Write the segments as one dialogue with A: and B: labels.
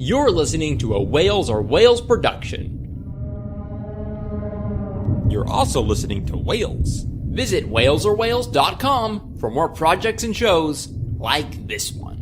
A: You're listening to a Wales or Wales production.
B: You're also listening to Wales.
A: Visit walesorwales.com for more projects and shows like this one.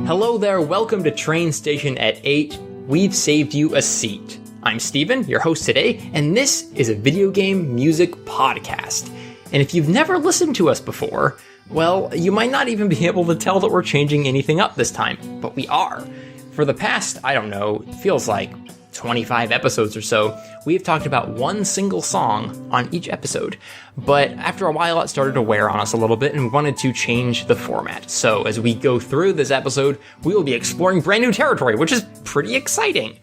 A: Hello there, welcome to Train Station at 8. We've saved you a seat. I'm Steven, your host today, and this is a video game music podcast. And if you've never listened to us before, well, you might not even be able to tell that we're changing anything up this time, but we are. For the past, I don't know, it feels like 25 episodes or so, we've talked about one single song on each episode. But after a while, it started to wear on us a little bit, and we wanted to change the format. So as we go through this episode, we will be exploring brand new territory, which is pretty exciting.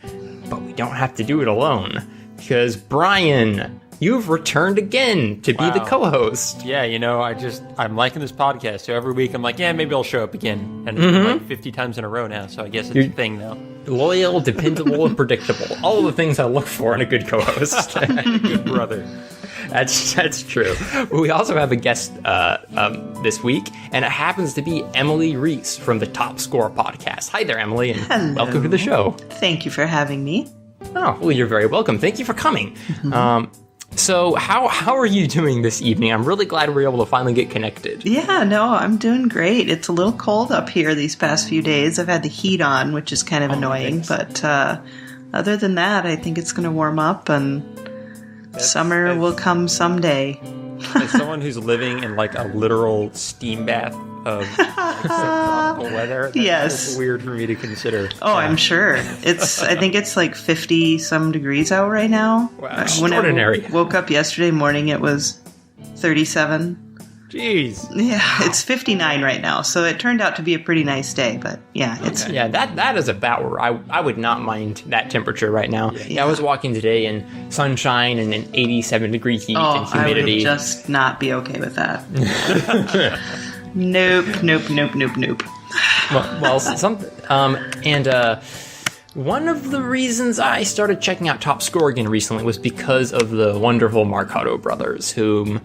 A: But we don't have to do it alone, because Bryan, you've returned again to be the co-host.
B: Yeah, you know, I'm liking this podcast, so every week I'm like, yeah, maybe I'll show up again. And like 50 times in a row now, so I guess it's a thing now.
A: Loyal, dependable, and predictable. All of the things I look for in a good co-host.
B: Good brother.
A: That's true. We also have a guest this week, and it happens to be Emily Reese from the Top Score podcast. Hi there, Emily, and
C: Hello.
A: Welcome to the show.
C: Thank you for having me.
A: Oh, well, you're very welcome. Thank you for coming. So how are you doing this evening? I'm really glad we were able to finally get connected.
C: Yeah, no, I'm doing great. It's a little cold up here these past few days. I've had the heat on, which is kind of annoying, but other than that, I think it's going to warm up, and summer will come someday.
B: As someone who's living in like a literal steam bath of tropical weather, that's weird for me to consider.
C: Oh, I'm sure. I think it's like 50 some degrees out right now.
A: Wow, extraordinary.
C: When I woke up yesterday morning, it was 37.
A: Jeez.
C: Yeah, it's 59 right now, so it turned out to be a pretty nice day, but yeah, it's...
A: Okay. Yeah, that is about where I would not mind that temperature right now. Yeah, I was walking today in sunshine and an 87-degree heat and humidity.
C: I would just not be okay with that. Nope.
A: One of the reasons I started checking out Top Score again recently was because of the wonderful Mercado brothers, whom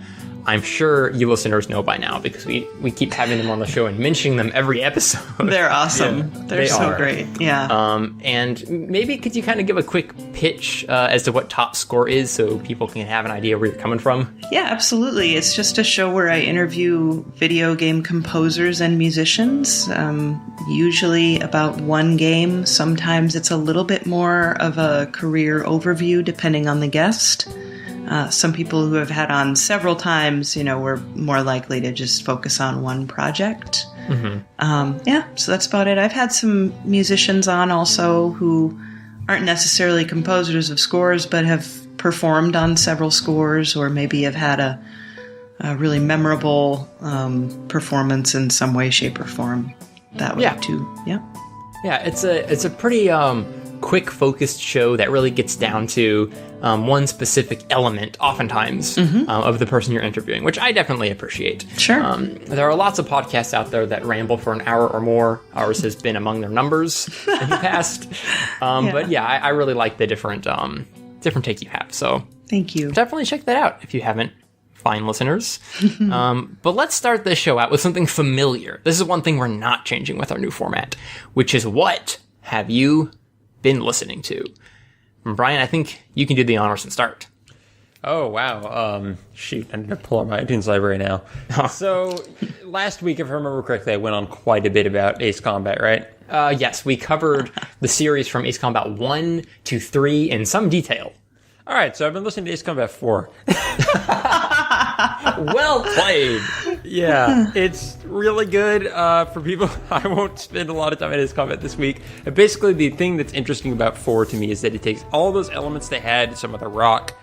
A: I'm sure you listeners know by now because we keep having them on the show and mentioning them every episode.
C: They're awesome. Yeah, They're so great. Yeah.
A: And maybe could you kind of give a quick pitch as to what Top Score is so people can have an idea where you're coming from?
C: Yeah, absolutely. It's just a show where I interview video game composers and musicians, usually about one game. Sometimes it's a little bit more of a career overview depending on the guest. Some people who have had on several times, we're more likely to just focus on one project. So that's about it. I've had some musicians on also who aren't necessarily composers of scores, but have performed on several scores or maybe have had a really memorable performance in some way, shape, or form. That way too. Yeah.
A: Yeah, it's a pretty quick, focused show that really gets down to one specific element, oftentimes, of the person you're interviewing, which I definitely appreciate.
C: Sure.
A: There are lots of podcasts out there that ramble for an hour or more. Ours has been among their numbers in the past. But yeah, I really like the different take you have. So
C: thank you.
A: Definitely check that out if you haven't. Fine listeners. But let's start this show out with something familiar. This is one thing we're not changing with our new format, which is what have you been listening to? And Bryan, I think you can do the honors and start.
B: Oh, wow. Shoot, I need to pull up my iTunes library now. So, last week, if I remember correctly, I went on quite a bit about Ace Combat, right?
A: Yes, we covered the series from Ace Combat 1 to 3 in some detail.
B: All right, so I've been listening to Ace Combat 4.
A: Well played.
B: Yeah, it's really good for people. I won't spend a lot of time at Ace Combat this week. Basically, the thing that's interesting about 4 to me is that it takes all those elements they had, some of the rock,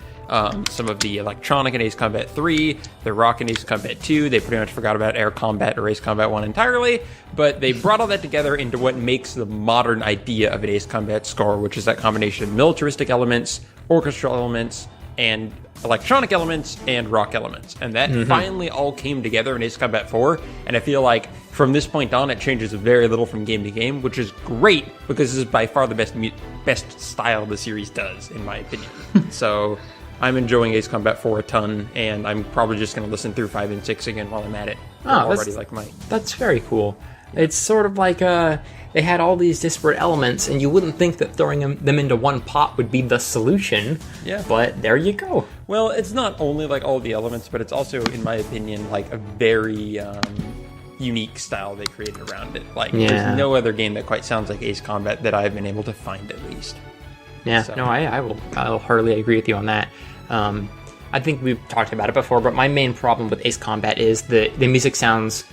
B: some of the electronic in Ace Combat 3, the rock in Ace Combat 2. They pretty much forgot about Air Combat or Ace Combat 1 entirely, but they brought all that together into what makes the modern idea of an Ace Combat score, which is that combination of militaristic elements, orchestral elements, and electronic elements and rock elements. And that finally all came together in Ace Combat 4. And I feel like from this point on, it changes very little from game to game, which is great because this is by far the best style the series does, in my opinion. So I'm enjoying Ace Combat 4 a ton, and I'm probably just going to listen through 5 and 6 again while I'm at it.
A: That's very cool. It's sort of like they had all these disparate elements, and you wouldn't think that throwing them into one pot would be the solution. Yeah. But there you go.
B: Well, it's not only like all the elements, but it's also, in my opinion, like a very unique style they created around it. Like, there's no other game that quite sounds like Ace Combat that I've been able to find, at least.
A: Yeah, so. No, I'll heartily agree with you on that. I think we've talked about it before, but my main problem with Ace Combat is the music sounds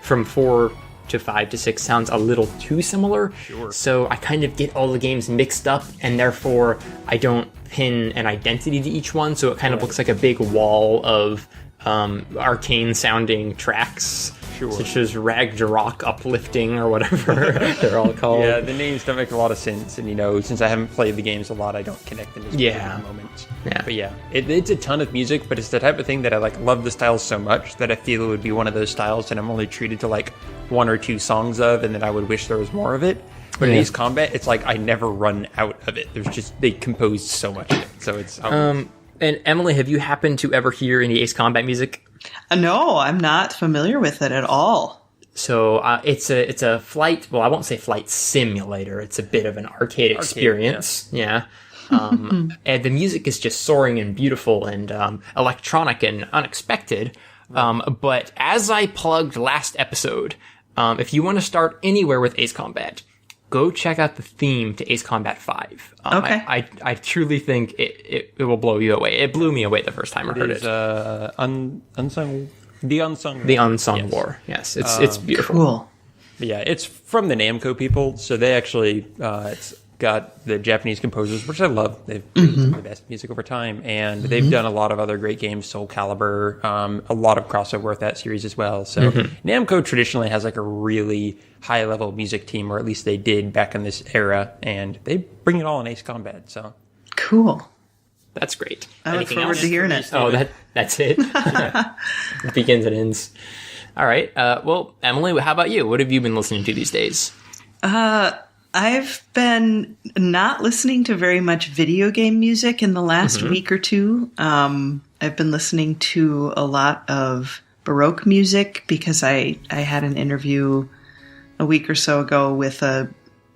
A: from 4 to 5 to 6 sounds a little too similar.
B: Sure.
A: So I kind of get all the games mixed up, and therefore I don't pin an identity to each one, so it kind of looks like a big wall of arcane sounding tracks. Sure. Such as Ragnarok, Uplifting, or whatever they're all called.
B: Yeah, the names don't make a lot of sense, and since I haven't played the games a lot, I don't connect them as much at the moment.
A: Yeah.
B: But yeah, it's a ton of music, but it's the type of thing that I love the style so much that I feel it would be one of those styles that I'm only treated to 1 or 2 songs of, and then I would wish there was more of it. But in Ace Combat, it's like I never run out of it. They composed so much of it, so it's.
A: And Emily, have you happened to ever hear any Ace Combat music?
C: No, I'm not familiar with it at all.
A: So it's a flight. Well, I won't say flight simulator. It's a bit of an arcade experience. Yeah. And the music is just soaring and beautiful and electronic and unexpected. But as I plugged last episode, if you want to start anywhere with Ace Combat, go check out the theme to Ace Combat 5.
C: Okay.
A: I truly think it will blow you away. It blew me away the first time I heard it.
B: The Unsung
A: War. Yes, it's beautiful.
C: Cool.
B: Yeah, it's from the Namco people, so they actually it's got the Japanese composers, which I love. They've created some of the best music over time, and they've done a lot of other great games, Soul Calibur, a lot of crossover with that series as well. So Namco traditionally has a really high-level music team, or at least they did back in this era, and they bring it all in Ace Combat. So
C: cool.
A: That's great.
C: I look forward to hearing it.
A: Oh, that's it? It begins and ends. All right. Well, Emily, how about you? What have you been listening to these days?
C: I've been not listening to very much video game music in the last week or two. I've been listening to a lot of Baroque music because I had an interview a week or so ago with a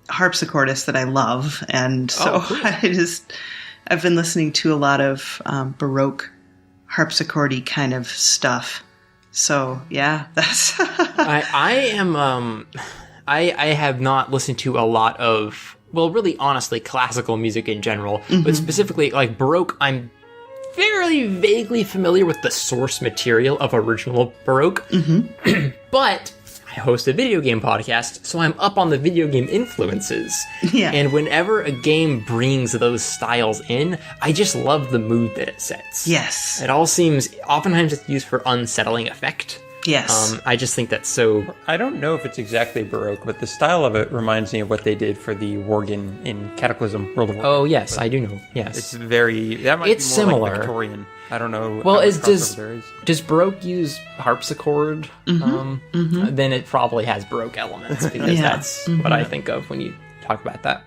C: harpsichordist that I love. And so cool. I've been listening to a lot of Baroque harpsichordy kind of stuff. So yeah, that's
A: I have not listened to a lot of, well, really honestly, classical music in general, but specifically Baroque. I'm fairly vaguely familiar with the source material of original Baroque, but I host a video game podcast, so I'm up on the video game influences. Yeah. And whenever a game brings those styles in, I just love the mood that it sets.
C: Yes.
A: It all seems, oftentimes it's used for unsettling effect.
C: Yes.
A: I just think that's so...
B: I don't know if it's exactly Baroque, but the style of it reminds me of what they did for the Worgen in Cataclysm World of Warcraft.
A: Oh, yes, I do know. Yes.
B: It's very... That might
A: it's
B: be more
A: similar.
B: Victorian. I don't know.
A: Well, does Baroque use harpsichord? Then it probably has Baroque elements, because that's what I think of when you talk about that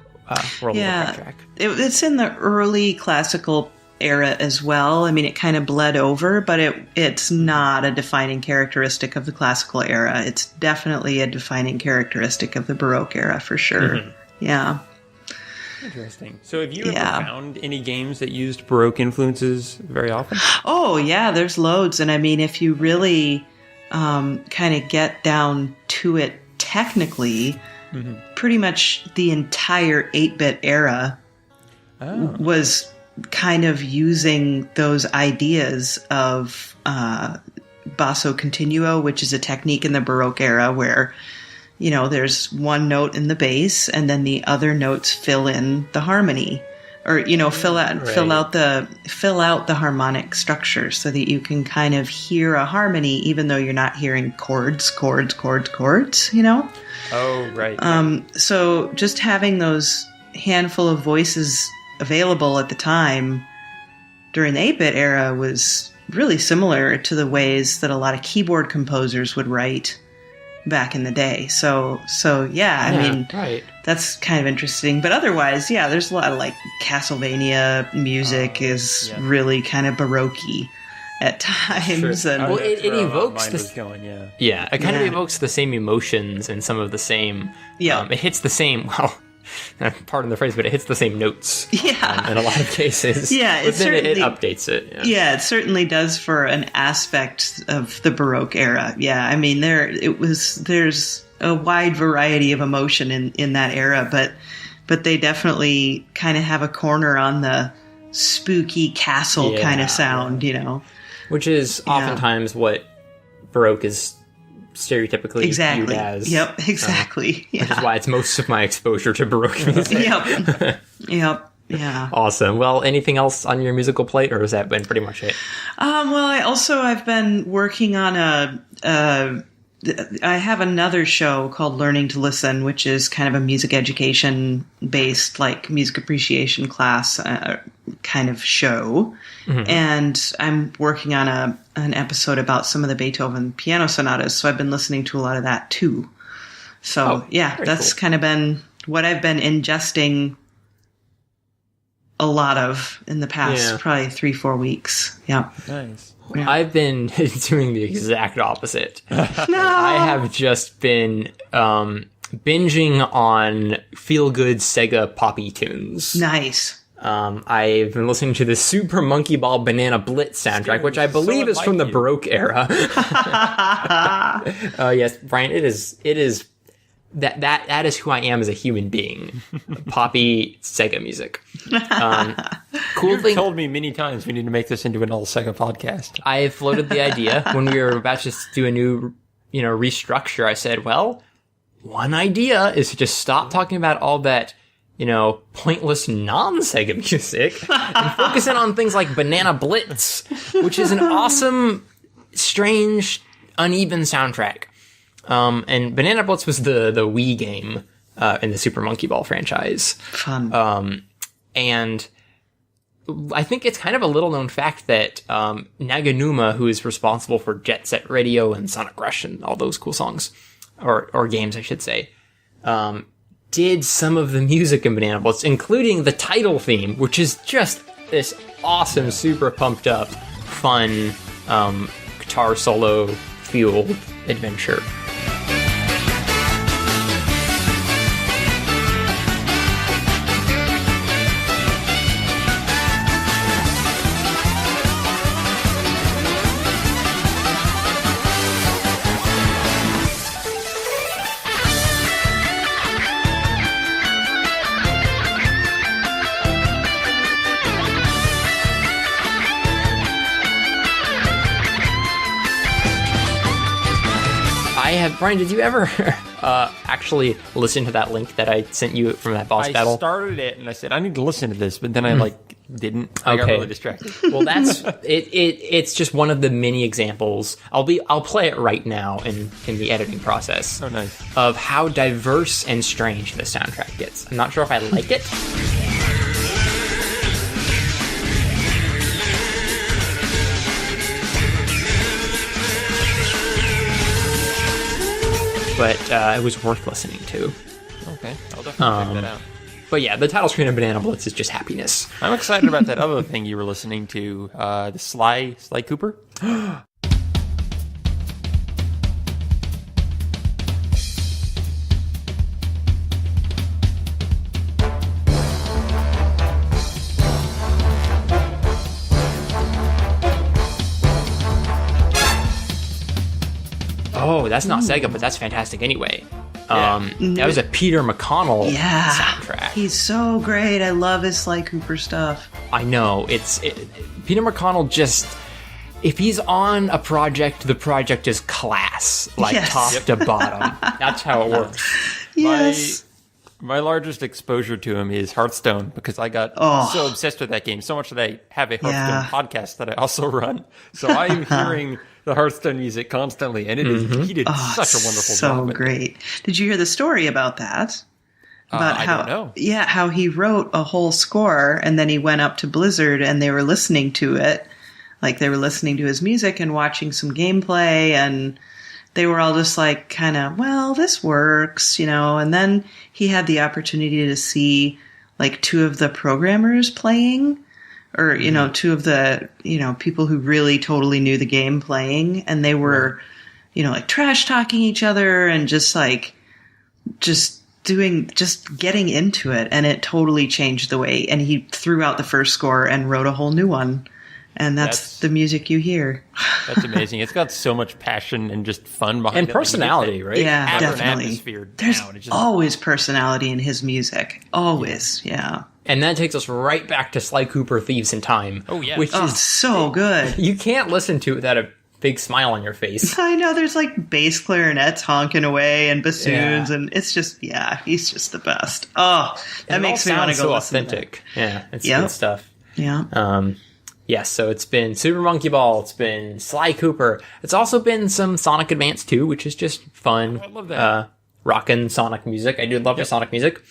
A: World of Warcraft track.
C: It's in the early classical era as well. I mean, it kind of bled over, but it's not a defining characteristic of the classical era. It's definitely a defining characteristic of the Baroque era, for sure. Yeah.
B: Interesting. So have you ever found any games that used Baroque influences very often?
C: Oh, yeah, there's loads. And I mean, if you really kind of get down to it technically, pretty much the entire 8-bit era was kind of using those ideas of basso continuo, which is a technique in the Baroque era where, you know, there's one note in the bass and then the other notes fill in the harmony, or, you know, fill out the harmonic structure so that you can kind of hear a harmony even though you're not hearing chords, you know?
B: Oh, right.
C: So just having those handful of voices available at the time during the 8-bit era was really similar to the ways that a lot of keyboard composers would write back in the day. So yeah, I mean,
A: right.
C: That's kind of interesting. But otherwise, yeah, there's a lot of like Castlevania music is really kind of Baroque-y at times.
A: Sure.
C: And
A: well, it evokes it kind of
C: Yeah.
A: evokes the same emotions and some of the same. It hits the same. Well, pardon the phrase, but it hits the same notes.
C: Yeah.
A: In a lot of cases.
C: Yeah,
A: but then it updates it.
C: Yeah, it certainly does for an aspect of the Baroque era. Yeah, I mean, there's a wide variety of emotion in that era, but they definitely kind of have a corner on the spooky castle kind of sound, you know.
A: Which is oftentimes what Baroque is stereotypically viewed as.
C: Yep, exactly.
A: Which is why it's most of my exposure to Baroque music.
C: Yep. Yeah.
A: Awesome. Well, anything else on your musical plate, or has that been pretty much it?
C: Well, I've been working on I have another show called Learning to Listen, which is kind of a music education based, like music appreciation class kind of show. Mm-hmm. And I'm working on an episode about some of the Beethoven piano sonatas. So I've been listening to a lot of that too. So that's kind of been what I've been ingesting a lot of in the past probably 3-4 weeks. Yeah.
B: Nice.
C: Yeah.
A: I've been doing the exact opposite. No! I have just been binging on feel-good Sega poppy tunes.
C: Nice.
A: I've been listening to the Super Monkey Ball Banana Blitz soundtrack, which I believe is from the Baroque era. Yes, Bryan, it is that is who I am as a human being. Poppy Sega music. Cool thing.
B: You've told me many times we need to make this into an all Sega podcast.
A: I floated the idea when we were about to do a new, restructure. I said, well, one idea is to just stop talking about all that, pointless non-Sega music and focus in on things like Banana Blitz, which is an awesome, strange, uneven soundtrack. And Banana Blitz was the Wii game in the Super Monkey Ball franchise.
C: Fun.
A: And I think it's kind of a little-known fact that Naganuma, who is responsible for Jet Set Radio and Sonic Rush and all those cool songs, or games, I should say, did some of the music in Banana Blitz, including the title theme, which is just this awesome, super pumped-up, fun, guitar solo-fueled adventure. Bryan, did you ever actually listen to that link that I sent you from that boss battle?
B: I started it and I said, I need to listen to this, but then I didn't. I got really distracted.
A: Well, that's it. It's just one of the many examples. I'll play it right now in the editing process.
B: Oh, nice.
A: Of how diverse and strange the soundtrack gets. I'm not sure if I like it. But it was worth listening to.
B: Okay, I'll definitely check that out.
A: But yeah, the title screen of Banana Blitz is just happiness.
B: I'm excited about that other thing you were listening to, the Sly Cooper.
A: Oh, that's not Sega, but that's fantastic anyway. That was a Peter McConnell soundtrack.
C: He's so great. I love his Sly Cooper stuff.
A: I know. Peter McConnell just... If he's on a project, the project is class. Top to bottom. That's how it works.
C: Yes.
B: My largest exposure to him is Hearthstone, because I got so obsessed with that game, so much that I have a Hearthstone podcast that I also run. So I'm hearing the Hearthstone music constantly, and he did such a wonderful job.
C: So great. Did you hear the story about that? about
B: I don't know.
C: Yeah, how he wrote a whole score and then he went up to Blizzard and they were listening to it. Like they were listening to his music and watching some gameplay and they were all just like kind of, well, this works, and then he had the opportunity to see like two of the programmers playing or, two of the, people who really totally knew the game playing and they were, like trash talking each other and just getting into it. And it totally changed the way. And he threw out the first score and wrote a whole new one. And that's the music you hear.
B: That's amazing. It's got so much passion and just fun behind it.
A: And personality, right?
C: Yeah, definitely.
B: Atmosphere
C: There's
B: down.
C: always personality in his music. Always, yeah.
A: And that takes us right back to Sly Cooper Thieves in Time.
B: Oh, yeah.
A: Which is
C: so good.
A: You can't listen to it without a big smile on your face.
C: I know, there's like bass clarinets honking away and bassoons, and it's just, he's just the best. Oh, that makes me want to go
A: so
C: listen
A: authentic. To that. Yeah, it's good stuff.
C: Yeah.
A: Yes, so it's been Super Monkey Ball, it's been Sly Cooper. It's also been some Sonic Advance 2, which is just fun.
B: I love that.
A: Rockin' Sonic music. I do love the Sonic music.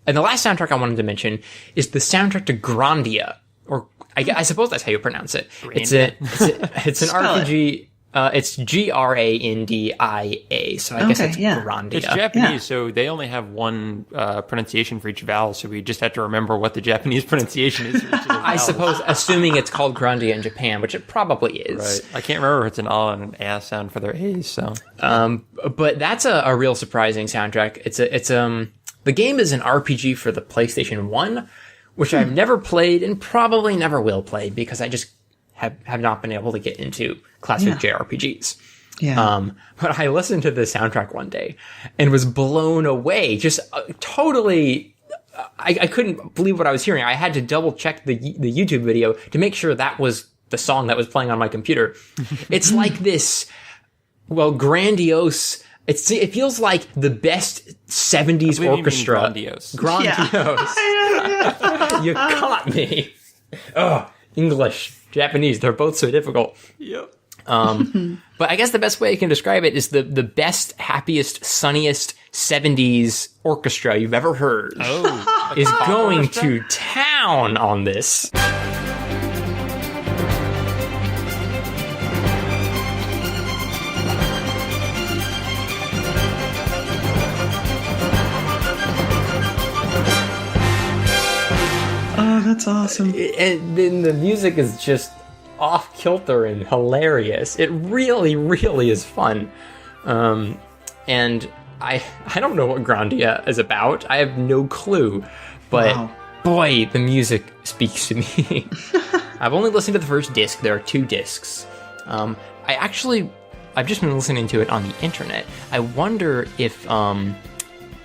A: And the last soundtrack I wanted to mention is the soundtrack to Grandia, or I suppose that's how you pronounce it. It's an RPG. It's Grandia, so I guess it's Grandia.
B: It's Japanese, so they only have one pronunciation for each vowel, so we just have to remember what the Japanese pronunciation is for each of the vowels.
A: I suppose, assuming it's called Grandia in Japan, which it probably is.
B: Right. I can't remember if it's an A and an A sound for their A's, so.
A: But that's a real surprising soundtrack. The game is an RPG for the PlayStation 1, which I've never played and probably never will play because I just have not been able to get into classic JRPGs.
C: Yeah.
A: But I listened to the soundtrack one day and was blown away. Just totally, I couldn't believe what I was hearing. I had to double check the YouTube video to make sure that was the song that was playing on my computer. It's like this, grandiose. It feels like the best 70s orchestra.
B: Grandiose.
A: Grandiose. You caught me. Oh, English, Japanese, they're both so difficult.
B: Yep.
A: But I guess the best way I can describe it is the best, happiest, sunniest 70s orchestra you've ever heard is going to town on this.
C: Oh, that's awesome.
A: And then the music is just off kilter and hilarious. It really, really is fun. And I don't know what Grandia is about. I have no clue. But boy, the music speaks to me. I've only listened to the first disc. There are 2 discs. I've just been listening to it on the internet. I wonder if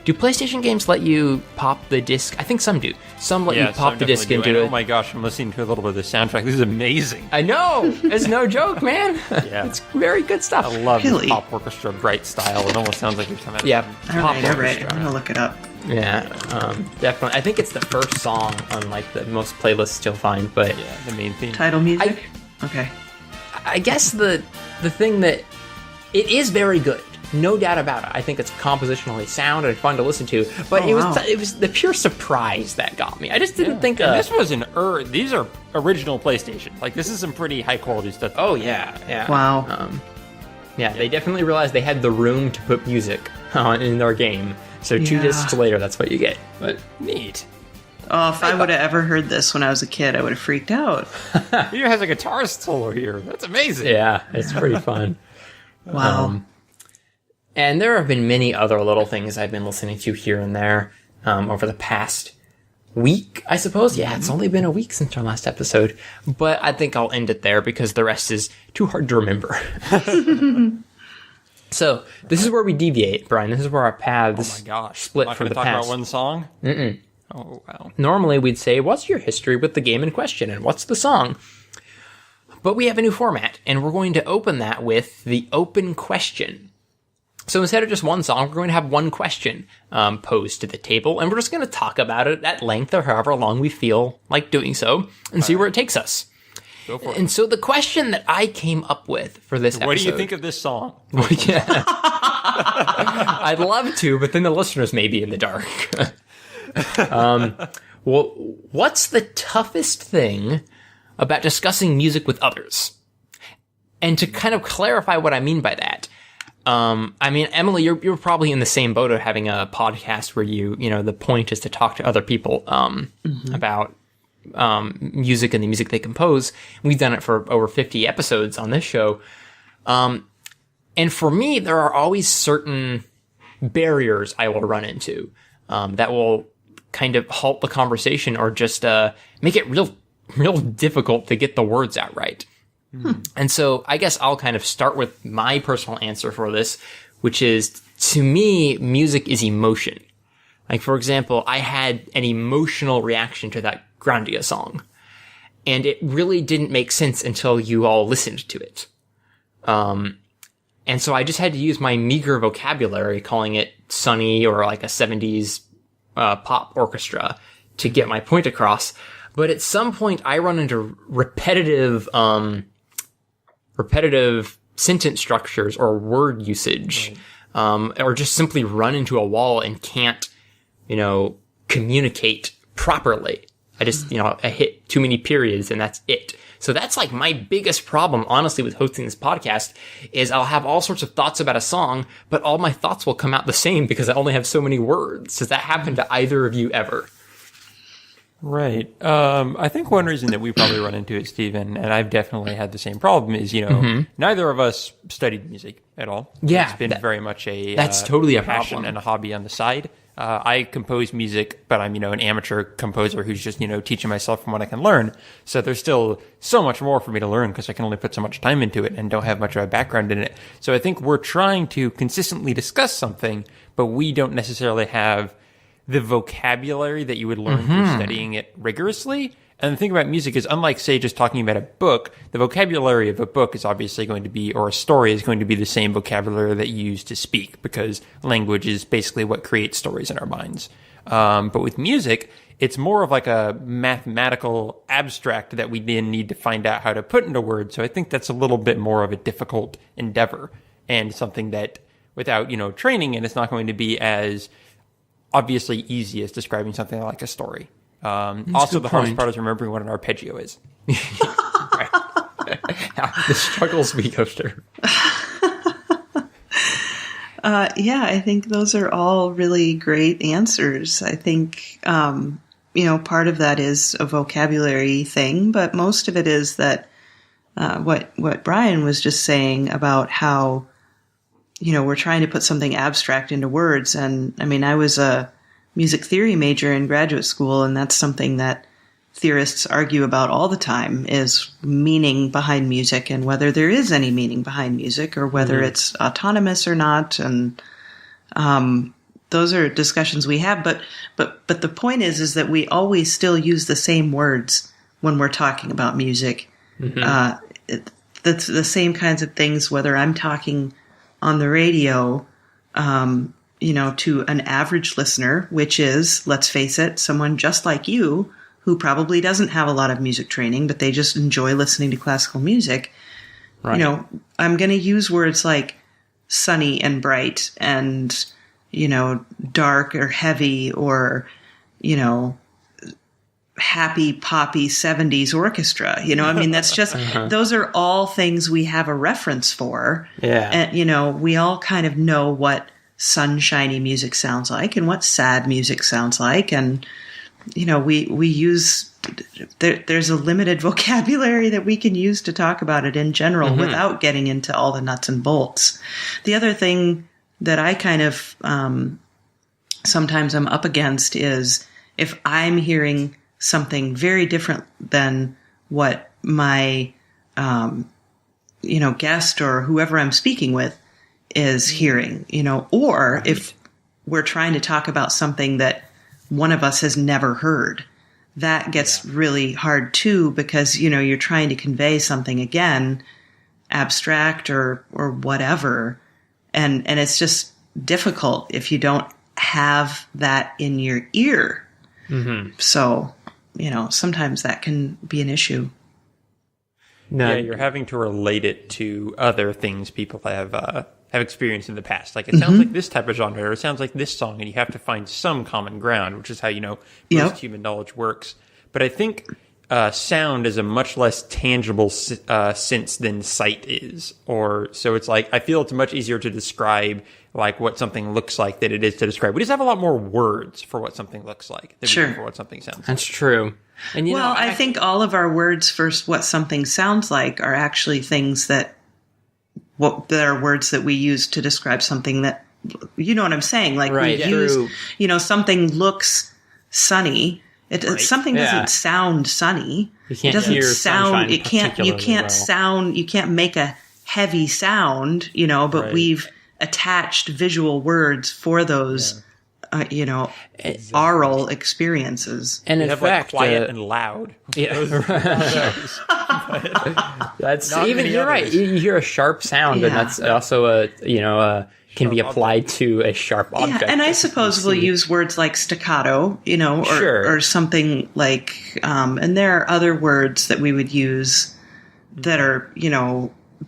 A: do PlayStation games let you pop the disc? I think some do. Some let you pop the disc into it.
B: Oh my gosh, I'm listening to a little bit of the soundtrack. This is amazing.
A: I know. It's no joke, man.
B: Yeah.
A: It's very good stuff.
B: I love this pop orchestra bright style. It almost sounds like you're coming out of
C: pop orchestra. I'm going to look it up.
A: Yeah, definitely. I think it's the first song on like the most playlists you'll find, but
B: the main theme.
C: Title music? Okay.
A: I guess the thing that it is very good. No doubt about it. I think it's compositionally sound and fun to listen to, but it was the pure surprise that got me. I just didn't think.
B: And this was these are original PlayStation. Like this is some pretty high quality stuff.
A: Oh yeah.
C: Wow.
A: They definitely realized they had the room to put music in their game. So 2 discs later, that's what you get. But neat.
C: Oh, if I would have ever heard this when I was a kid, I would have freaked out.
B: He has a guitar solo here. That's amazing.
A: Yeah, it's pretty fun.
C: Wow.
A: And there have been many other little things I've been listening to here and there over the past week, I suppose. Yeah, it's only been a week since our last episode. But I think I'll end it there because the rest is too hard to remember. So, this is where we deviate, Brian. This is where our paths split from the past.
B: Talk about one song?
A: Mm-mm.
B: Oh, wow.
A: Normally, we'd say, what's your history with the game in question, and what's the song? But we have a new format, and we're going to open that with the open question. So instead of just one song, we're going to have one question posed to the table, and we're just going to talk about it at length or however long we feel like doing so, and see where it takes us.
B: Go for it.
A: And so the question that I came up with for this episode...
B: What do you think of this song?
A: I'd love to, but then the listeners may be in the dark. Well, what's the toughest thing about discussing music with others? And to kind of clarify what I mean by that, I mean, Emily, you're probably in the same boat of having a podcast where the point is to talk to other people about music and the music they compose. We've done it for over 50 episodes on this show. And for me, there are always certain barriers I will run into that will kind of halt the conversation or just make it real difficult to get the words out right. And so I guess I'll kind of start with my personal answer for this, which is, to me, music is emotion. Like, for example, I had an emotional reaction to that Grandia song, and it really didn't make sense until you all listened to it. And so I just had to use my meager vocabulary, calling it sunny or like a 70s pop orchestra, to get my point across. But at some point, I run into repetitive sentence structures or word usage, or just simply run into a wall and can't, communicate properly. I just, I hit too many periods and that's it. So that's like my biggest problem, honestly, with hosting this podcast, is I'll have all sorts of thoughts about a song, but all my thoughts will come out the same because I only have so many words. Does that happen to either of you ever?
B: Right. I think one reason that we probably run into it, Stephen, and I've definitely had the same problem, is, neither of us studied music at all.
A: Yeah.
B: It's been very much
A: that's totally a
B: passion
A: problem.
B: and a hobby on the side. I compose music, but I'm, an amateur composer who's just, teaching myself from what I can learn. So there's still so much more for me to learn because I can only put so much time into it and don't have much of a background in it. So I think we're trying to consistently discuss something, but we don't necessarily have the vocabulary that you would learn through studying it rigorously. And the thing about music is, unlike, say, just talking about a book, the vocabulary of a book is obviously going to be, or a story is going to be the same vocabulary that you use to speak, because language is basically what creates stories in our minds. But with music, it's more of like a mathematical abstract that we then need to find out how to put into words. So I think that's a little bit more of a difficult endeavor, and something that without, training, and it's not going to be as obviously easy as describing something like a story. Also, the hardest part is remembering what an arpeggio is.
A: Right. The struggles we go through.
C: I think those are all really great answers. I think, part of that is a vocabulary thing, but most of it is that what Bryan was just saying about how, we're trying to put something abstract into words. And I mean, I was a music theory major in graduate school, and that's something that theorists argue about all the time, is meaning behind music and whether there is any meaning behind music or whether it's autonomous or not. And those are discussions we have. But the point is that we always still use the same words when we're talking about music. That's the same kinds of things, whether I'm talking on the radio, to an average listener, which is, let's face it, someone just like you who probably doesn't have a lot of music training, but they just enjoy listening to classical music. Right. I'm going to use words like sunny and bright and, dark or heavy or, happy poppy 70s orchestra. That's just, those are all things we have a reference for.
A: Yeah.
C: And, we all kind of know what sunshiny music sounds like and what sad music sounds like. And, we use, there's a limited vocabulary that we can use to talk about it in general without getting into all the nuts and bolts. The other thing that I kind of, sometimes I'm up against is if I'm hearing something very different than what my, guest or whoever I'm speaking with is hearing, or if we're trying to talk about something that one of us has never heard, that gets really hard too, because, you're trying to convey something, again, abstract or whatever. And it's just difficult if you don't have that in your ear. So, sometimes that can be an issue.
A: No.
B: Yeah, you're having to relate it to other things people have experienced in the past. Like, it sounds like this type of genre, or it sounds like this song, and you have to find some common ground, which is how, most human knowledge works. But I think sound is a much less tangible sense than sight is. So it's like, I feel it's much easier to describe like what something looks like than it is to describe. We just have a lot more words for what something looks like than we do for what something sounds like.
A: That's true. And
C: I think all of our words for what something sounds like are actually things that are words that we use to describe something that, you know what I'm saying? Like we use, something looks sunny. Something doesn't sound sunny.
A: You can't
C: it doesn't
A: hear
C: sound.
A: It
C: can't. You can't sound. You can't make a heavy sound. But we've attached visual words for those. Aural experiences.
A: And in
B: have
A: fact,
B: like quiet and loud.
A: Yeah, that's even. You're right. You hear a sharp sound, and that's also can be applied to a sharp object.
C: Yeah, and I suppose we'll use words like staccato, or something like. And there are other words that we would use that are,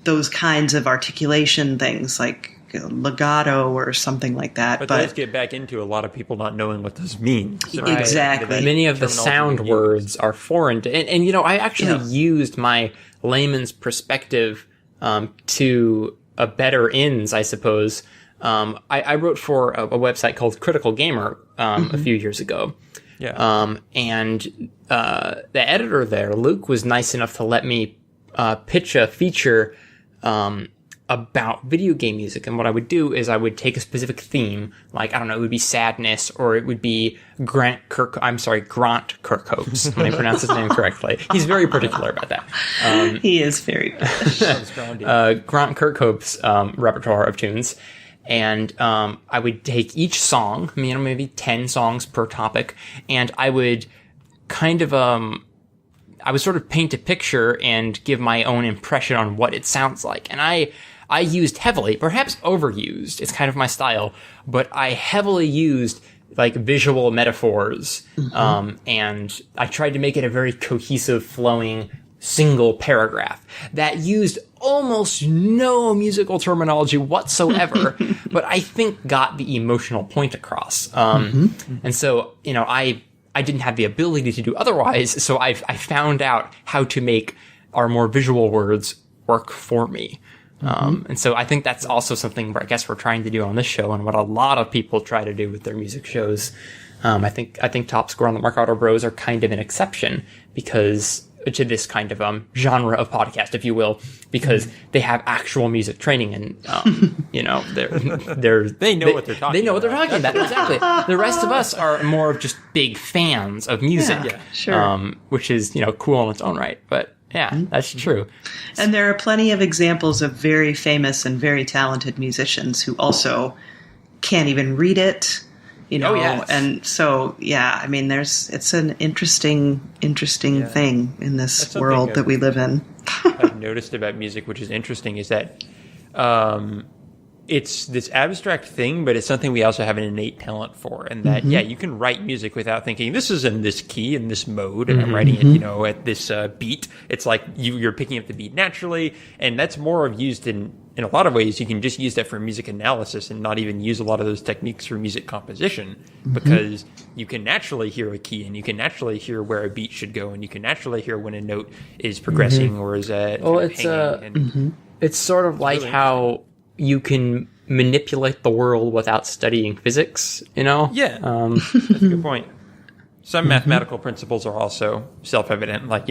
C: those kinds of articulation things, like legato or something like that.
B: But those get back into a lot of people not knowing what those mean. So
C: exactly.
A: Many of the sound words are foreign to, and I actually used my layman's perspective to a better ends, I suppose. I wrote for a website called Critical Gamer a few years ago.
B: Yeah.
A: And the editor there, Luke, was nice enough to let me pitch a feature about video game music. And what I would do is I would take a specific theme, like, I don't know, it would be sadness, or it would be Grant Kirkhope's, when I pronounce his name correctly. He's very particular about that.
C: He is very
A: Grant Kirkhope's repertoire of tunes. And I would take each song, maybe 10 songs per topic, and I would kind of I would sort of paint a picture and give my own impression on what it sounds like. And I used heavily, perhaps overused, it's kind of my style, but I heavily used like visual metaphors. And I tried to make it a very cohesive, flowing single paragraph that used almost no musical terminology whatsoever, but I think got the emotional point across. And so, I didn't have the ability to do otherwise, so I found out how to make our more visual words work for me. And so I think that's also something where I guess we're trying to do on this show, and what a lot of people try to do with their music shows. I think Top Score on the Mark Auto Bros are kind of an exception because to this kind of genre of podcast, if you will, because they have actual music training, and they know what they're talking. They know what they're talking about. Exactly. The rest of us are more of just big fans of music, which is cool in its own right. But yeah, that's true.
C: And there are plenty of examples of very famous and very talented musicians who also can't even read it. And so, it's an interesting thing in this world that we live in.
B: I've noticed about music, which is interesting, is that it's this abstract thing, but it's something we also have an innate talent for. And that, you can write music without thinking, this is in this key, in this mode, and I'm writing it, at this beat. It's like you're picking up the beat naturally, and that's more of used in a lot of ways. You can just use that for music analysis and not even use a lot of those techniques for music composition, because you can naturally hear a key, and you can naturally hear where a beat should go, and you can naturally hear when a note is progressing or is
A: it's sort of like how you can manipulate the world without studying physics,
B: Yeah, that's a good point. Some mathematical principles are also self-evident, like,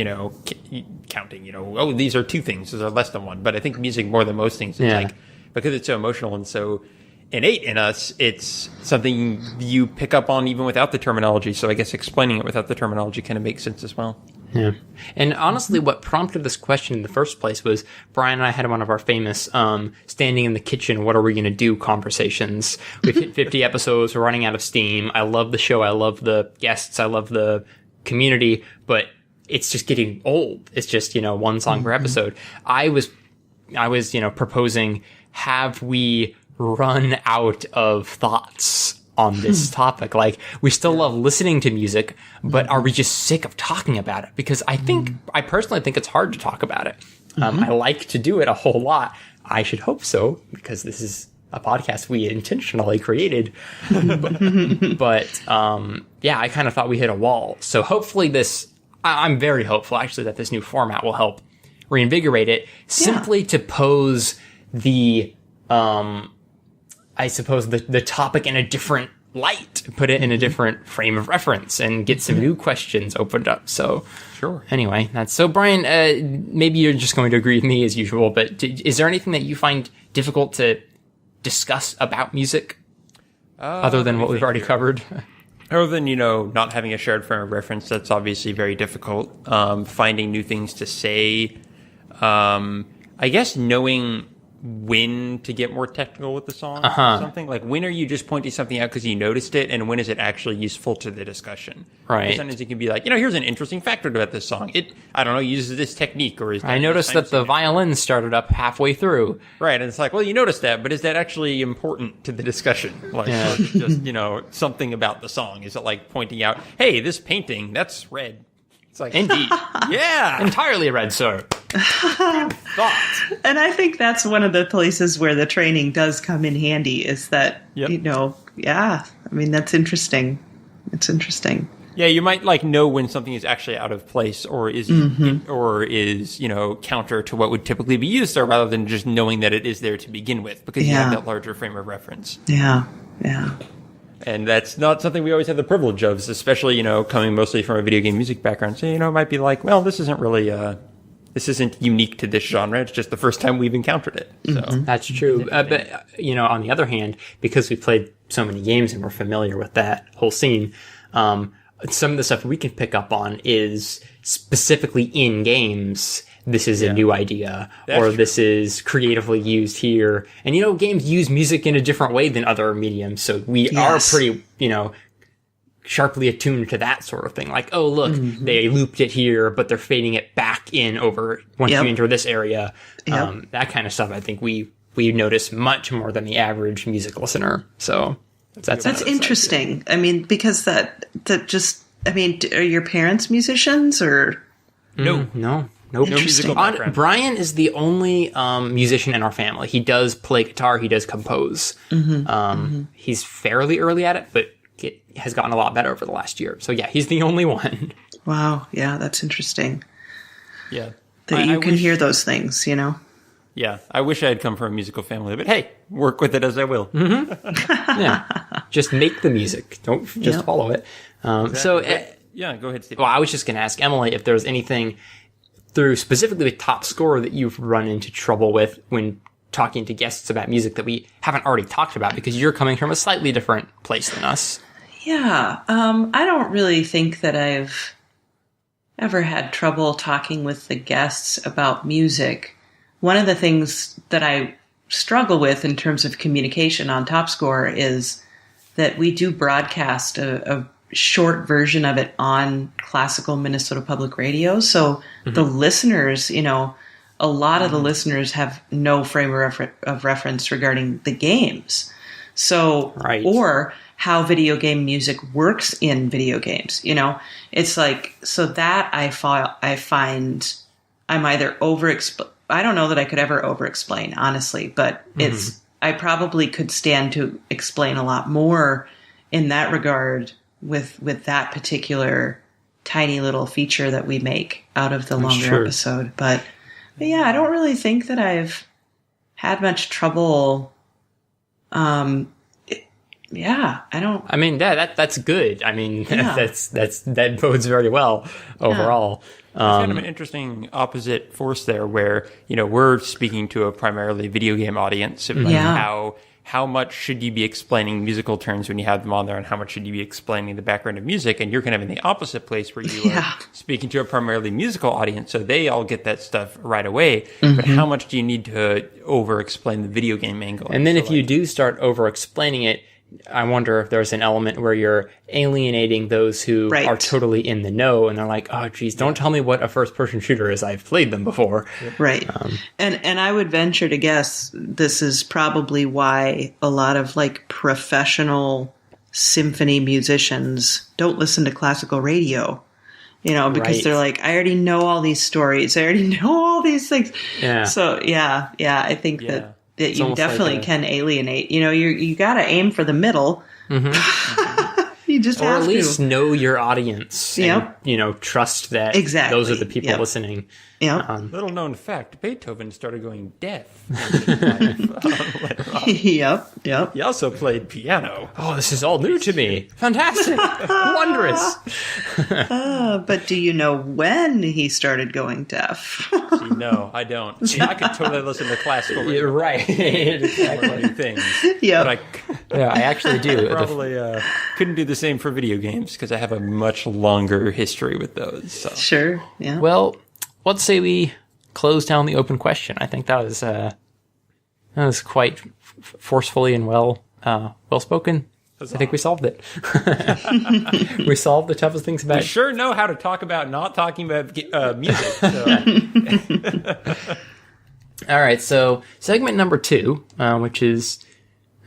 B: counting, these are two things, these are less than one. But I think music, more than most things, is like, because it's so emotional and so innate in us, it's something you pick up on even without the terminology. So I guess explaining it without the terminology kind of makes sense as well.
A: Yeah. And honestly, what prompted this question in the first place was Bryan and I had one of our famous standing in the kitchen, what are we going to do conversations. We've hit 50 episodes. We're running out of steam. I love the show. I love the guests. I love the community. But it's just getting old. It's just, one song per episode. I was proposing, have we run out of thoughts on this topic? Like, we still love listening to music, but are we just sick of talking about it? Because I personally think it's hard to talk about it. I like to do it a whole lot. I should hope so, because this is a podcast we intentionally created. but I kind of thought we hit a wall. So hopefully I'm very hopeful, actually, that this new format will help reinvigorate it, simply to pose the topic in a different light, put it in a different frame of reference, and get some new questions opened up. So,
B: sure.
A: Anyway, so Bryan, maybe you're just going to agree with me as usual, but is there anything that you find difficult to discuss about music, other than what we've already covered?
B: Other than, not having a shared frame of reference, that's obviously very difficult. Finding new things to say. I guess knowing when to get more technical with the song or something. Like, when are you just pointing something out because you noticed it, and when is it actually useful to the discussion?
A: Right.
B: Sometimes it can be like, here's an interesting factor about this song. It, I don't know, uses this technique, or is that...
A: I noticed that the violin started up halfway through.
B: Right, and it's like, well, you noticed that, but is that actually important to the discussion? Like, or just, something about the song. Is it like pointing out, hey, this painting, that's red. It's like,
A: indeed.
B: Yeah.
A: Entirely red, sir.
B: Thoughts.
C: And I think that's one of the places where the training does come in handy, is that, that's interesting. It's interesting.
B: Yeah, you might know when something is actually out of place, or is counter to what would typically be used there, rather than just knowing that it is there to begin with, because you have that larger frame of reference.
C: Yeah. Yeah.
B: And that's not something we always have the privilege of, especially, coming mostly from a video game music background. So, it might be like, well, this isn't really, this isn't unique to this genre. It's just the first time we've encountered it. So
A: That's true. But, on the other hand, because we played so many games and we're familiar with that whole scene, some of the stuff we can pick up on is specifically in games. This is a new idea, this is creatively used here. And, games use music in a different way than other mediums. So we are pretty, sharply attuned to that sort of thing. Like, oh, look, they looped it here, but they're fading it back in over once you enter this area. That kind of stuff, I think we notice much more than the average music listener. So that's
C: interesting. I mean, because that just, are your parents musicians, or?
A: No. Nope.
B: No musical background.
A: Bryan is the only musician in our family. He does play guitar. He does compose. He's fairly early at it, but it has gotten a lot better over the last year. So, he's the only one.
C: Wow. Yeah, that's interesting.
B: Yeah.
C: That you can hear those things,
B: Yeah. I wish I had come from a musical family, but hey, work with it as I will.
A: Just make the music. Don't just follow it.
B: Exactly.
A: So,
B: go ahead, Steve.
A: Well, I was just going to ask Emily if there was anything through specifically the top score that you've run into trouble with when talking to guests about music that we haven't already talked about, because you're coming from a slightly different place than us.
C: Yeah. I don't really think that I've ever had trouble talking with the guests about music. One of the things that I struggle with in terms of communication on Top Score is that we do broadcast a short version of it on classical Minnesota Public Radio. So the listeners, a lot of the listeners have no frame of reference regarding the games. So, or how video game music works in video games. It's like, so that I find I'm either I don't know that I could ever over-explain, honestly, but I probably could stand to explain a lot more in that regard with that particular tiny little feature that we make out of the longer episode. But yeah, I don't really think that I've had much trouble. I don't.
A: I mean, that's good. I mean, that bodes very well overall.
B: It's kind of an interesting opposite force there, where we're speaking to a primarily video game audience. How much should you be explaining musical terms when you have them on there, and how much should you be explaining the background of music? And you're kind of in the opposite place, where you are speaking to a primarily musical audience, so they all get that stuff right away. But how much do you need to over-explain the video game angle?
A: And then if you do start over-explaining it, I wonder if there's an element where you're alienating those who are totally in the know, and they're like, oh, geez, don't tell me what a first-person shooter is. I've played them before.
C: Right. And I would venture to guess this is probably why a lot of professional symphony musicians don't listen to classical radio, because they're like, I already know all these stories. I already know all these things.
A: Yeah.
C: So I think that you definitely can alienate. You got to aim for the middle. You just have to.
A: Or at least know your audience.
C: Yep.
A: And, trust that those are the people listening.
C: Yeah.
B: Little known fact, Beethoven started going deaf later on.
C: Yep.
B: He also played piano.
A: Oh, this is all new to me. Fantastic. Wondrous.
C: But do you know when he started going deaf?
B: See, no, I don't. See, I could totally listen to classical music.
A: You're right. Exactly.
B: Things.
C: Yeah.
B: But
A: I actually do.
B: probably couldn't do the same for video games because I have a much longer history with those. So.
C: Sure. Yeah.
A: Well, let's say we close down the open question. I think that was quite forcefully and well spoken. I think we solved it. We solved the toughest things about
B: We sure know how to talk about not talking about music. So.
A: All right, so segment number 2, which is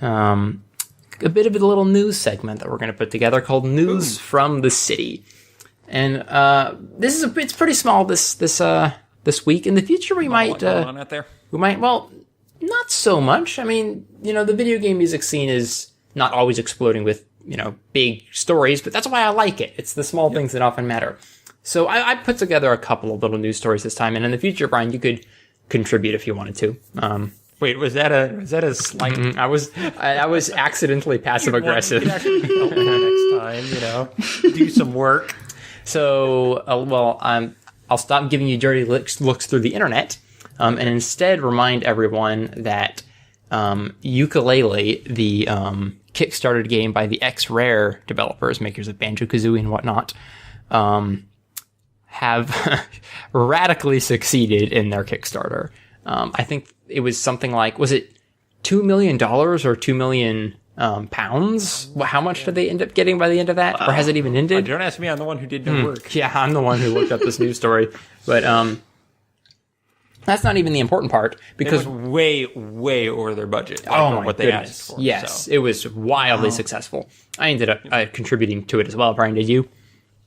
A: a bit of a little news segment that we're going to put together called News from the City. And it's pretty small this week. In the future, we might
B: going on out there?
A: Well, not so much. I mean, the video game music scene is not always exploding with big stories, but that's why I like it. It's the small things that often matter. So I put together a couple of little news stories this time, and in the future, Brian, you could contribute if you wanted to.
B: Wait, was that a slight?
A: I was accidentally passive aggressive.
B: You can actually help me next time. Do some work.
A: So, I'll stop giving you dirty looks through the internet, and instead remind everyone that Ukulele, the Kickstarter game by the X-Rare developers, makers of Banjo-Kazooie and whatnot, have radically succeeded in their Kickstarter. I think it was something like, was it $2 million or 2 million pounds? How much did they end up getting by the end of that? Or has it even ended?
B: Don't ask me. I'm the one who did the work.
A: Yeah, I'm the one who looked up this news story. But that's not even the important part, because
B: they went way over their budget.
A: What
B: they asked for.
A: Yes, it was wildly successful. I ended up contributing to it as well. Brian, did you?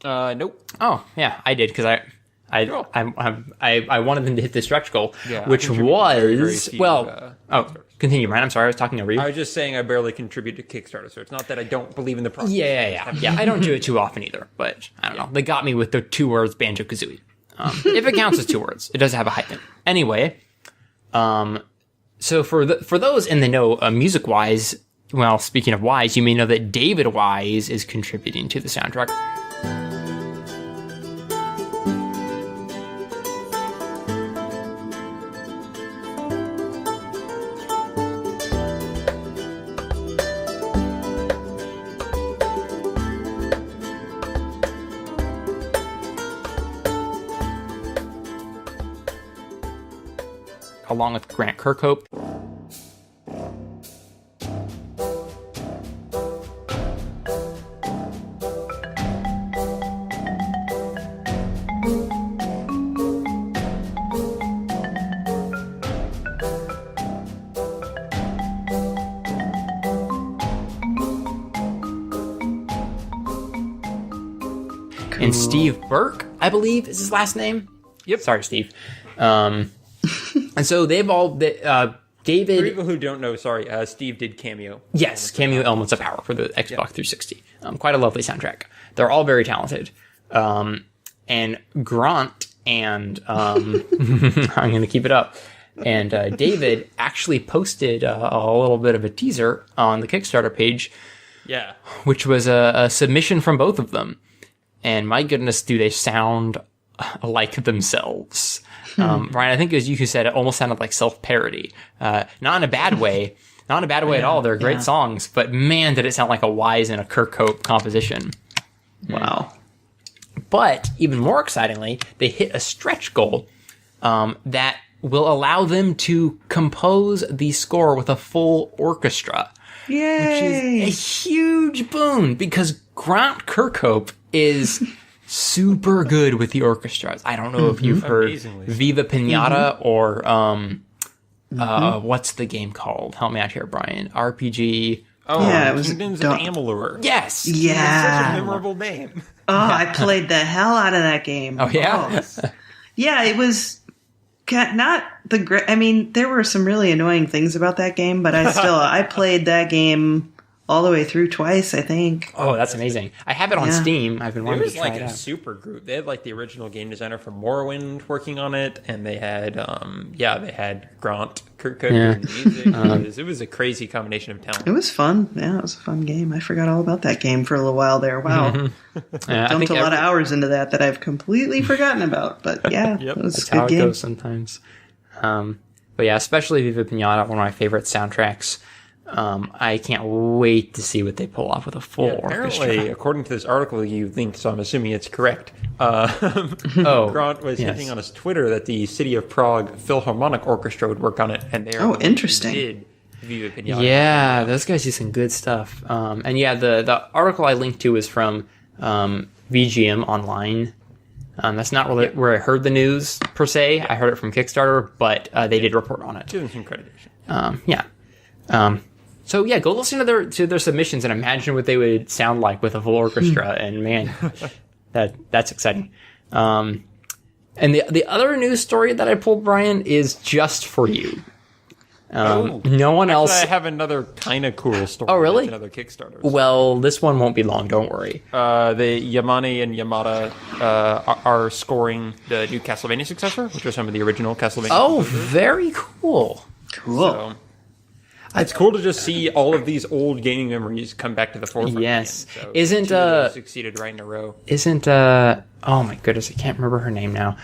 B: Nope.
A: Oh, yeah, I did, because I wanted them to hit the stretch goal, which
B: very
A: was
B: few,
A: continue, Brian. I'm sorry, I was talking over you.
B: I was just saying I barely contribute to Kickstarter, so it's not that I don't believe in the project.
A: Yeah. I don't do it too often either, but I don't know. They got me with the 2 words Banjo-Kazooie. If it counts as 2 words, it does have a hyphen. Anyway, so for those in the know, music-wise, well, speaking of Wise, you may know that David Wise is contributing to the soundtrack. Along with Grant Kirkhope. And Steve Burke, I believe, is his last name.
B: Yep.
A: Sorry, Steve. And so they've all, David...
B: For people who don't know, Steve did Cameo.
A: Yes, Cameo Elements of Power for the Xbox 360. Quite a lovely soundtrack. They're all very talented. And Grant and... I'm going to keep it up. And David actually posted a little bit of a teaser on the Kickstarter page.
B: Yeah.
A: Which was a submission from both of them. And my goodness, do they sound like themselves. Brian, I think as you said, it almost sounded like self-parody. Not in a bad way. Not in a bad way at all. They're great songs. But man, did it sound like a Wise and a Kirkhope composition.
C: Wow.
A: But even more excitingly, they hit a stretch goal that will allow them to compose the score with a full orchestra.
C: Yay!
A: Which is a huge boon, because Grant Kirkhope is super good with the orchestras. I don't know if you've heard Viva Pinata or what's the game called? Help me out here, Brian. RPG
B: Oh,
C: yeah, it was
B: Kingdoms of Amalur.
A: Yes.
C: Yeah.
B: Such a memorable name.
C: Oh, I played the hell out of that game.
A: Oh, yeah?
C: Oh. Yeah, it was not the great. I mean, there were some really annoying things about that game, but I played that game all the way through twice, I think.
A: Oh, that's amazing. I have it on Steam. I've been wanting to try it out.
B: It was like a super group. They had like the original game designer from Morrowind working on it, and they had, they had Grant Kirkhope doing the music. It was a crazy combination of talent.
C: It was fun. Yeah, it was a fun game. I forgot all about that game for a little while there. Wow. Dumped a lot of hours into that I've completely forgotten about. But yeah, it was
A: that's
C: a good
A: how it
C: game.
A: goes sometimes. But yeah, especially Viva Pinata, one of my favorite soundtracks. I can't wait to see what they pull off with a full orchestra.
B: Apparently, according to this article you linked, so I'm assuming it's correct, Grant was hinting on his Twitter that the City of Prague Philharmonic Orchestra would work on it, and they are
C: interesting.
B: Did Viva Pinata.
A: Yeah, those guys do some good stuff. And yeah, the article I linked to is from VGM Online. That's not really where I heard the news, per se. I heard it from Kickstarter, but they did report on it.
B: Give them some credit.
A: So yeah, go listen to their submissions and imagine what they would sound like with a full orchestra. And man, that's exciting. And the other news story that I pulled, Brian, is just for you. No one else.
B: I have another kind of cool story.
A: Oh, really?
B: Another Kickstarter.
A: Well, this one won't be long. Don't worry.
B: The Yamane and Yamada are scoring the new Castlevania successor, which are some of the original Castlevania.
A: Oh, very cool.
C: Cool.
B: So, it's cool to just see all of these old gaming memories come back to the forefront.
A: Yes.
B: Again. So
A: Isn't
B: two of those succeeded right in a row.
A: Isn't oh my goodness, I can't remember her name now.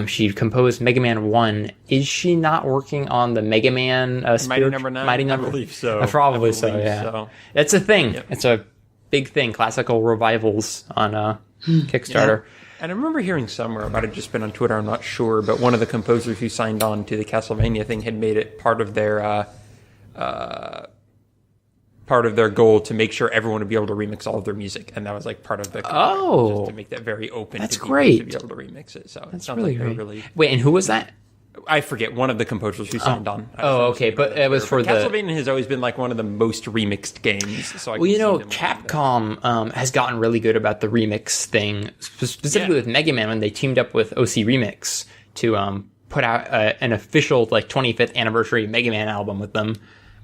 A: She composed Mega Man 1. Is she not working on the Mega Man
B: Mighty Number 9?
A: Mighty Number?
B: I believe so.
A: Probably so, yeah.
B: So.
A: It's a thing.
B: Yep.
A: It's a big thing. Classical revivals on Kickstarter.
B: Yeah. And I remember hearing somewhere, it might have just been on Twitter, I'm not sure, but one of the composers who signed on to the Castlevania thing had made it part of their goal to make sure everyone would be able to remix all of their music, and that was like part of the just to make that very open.
A: That's
B: to
A: great.
B: To be able to remix it. So
A: That's
B: it sounds
A: really
B: like
A: great. Wait, and who was that?
B: I forget one of the composers who signed on.
A: Okay, but it was for the
B: Castlevania has always been like one of the most remixed games. So
A: Capcom has gotten really good about the remix thing, specifically with Mega Man when they teamed up with OC Remix to put out an official like 25th anniversary Mega Man album with them.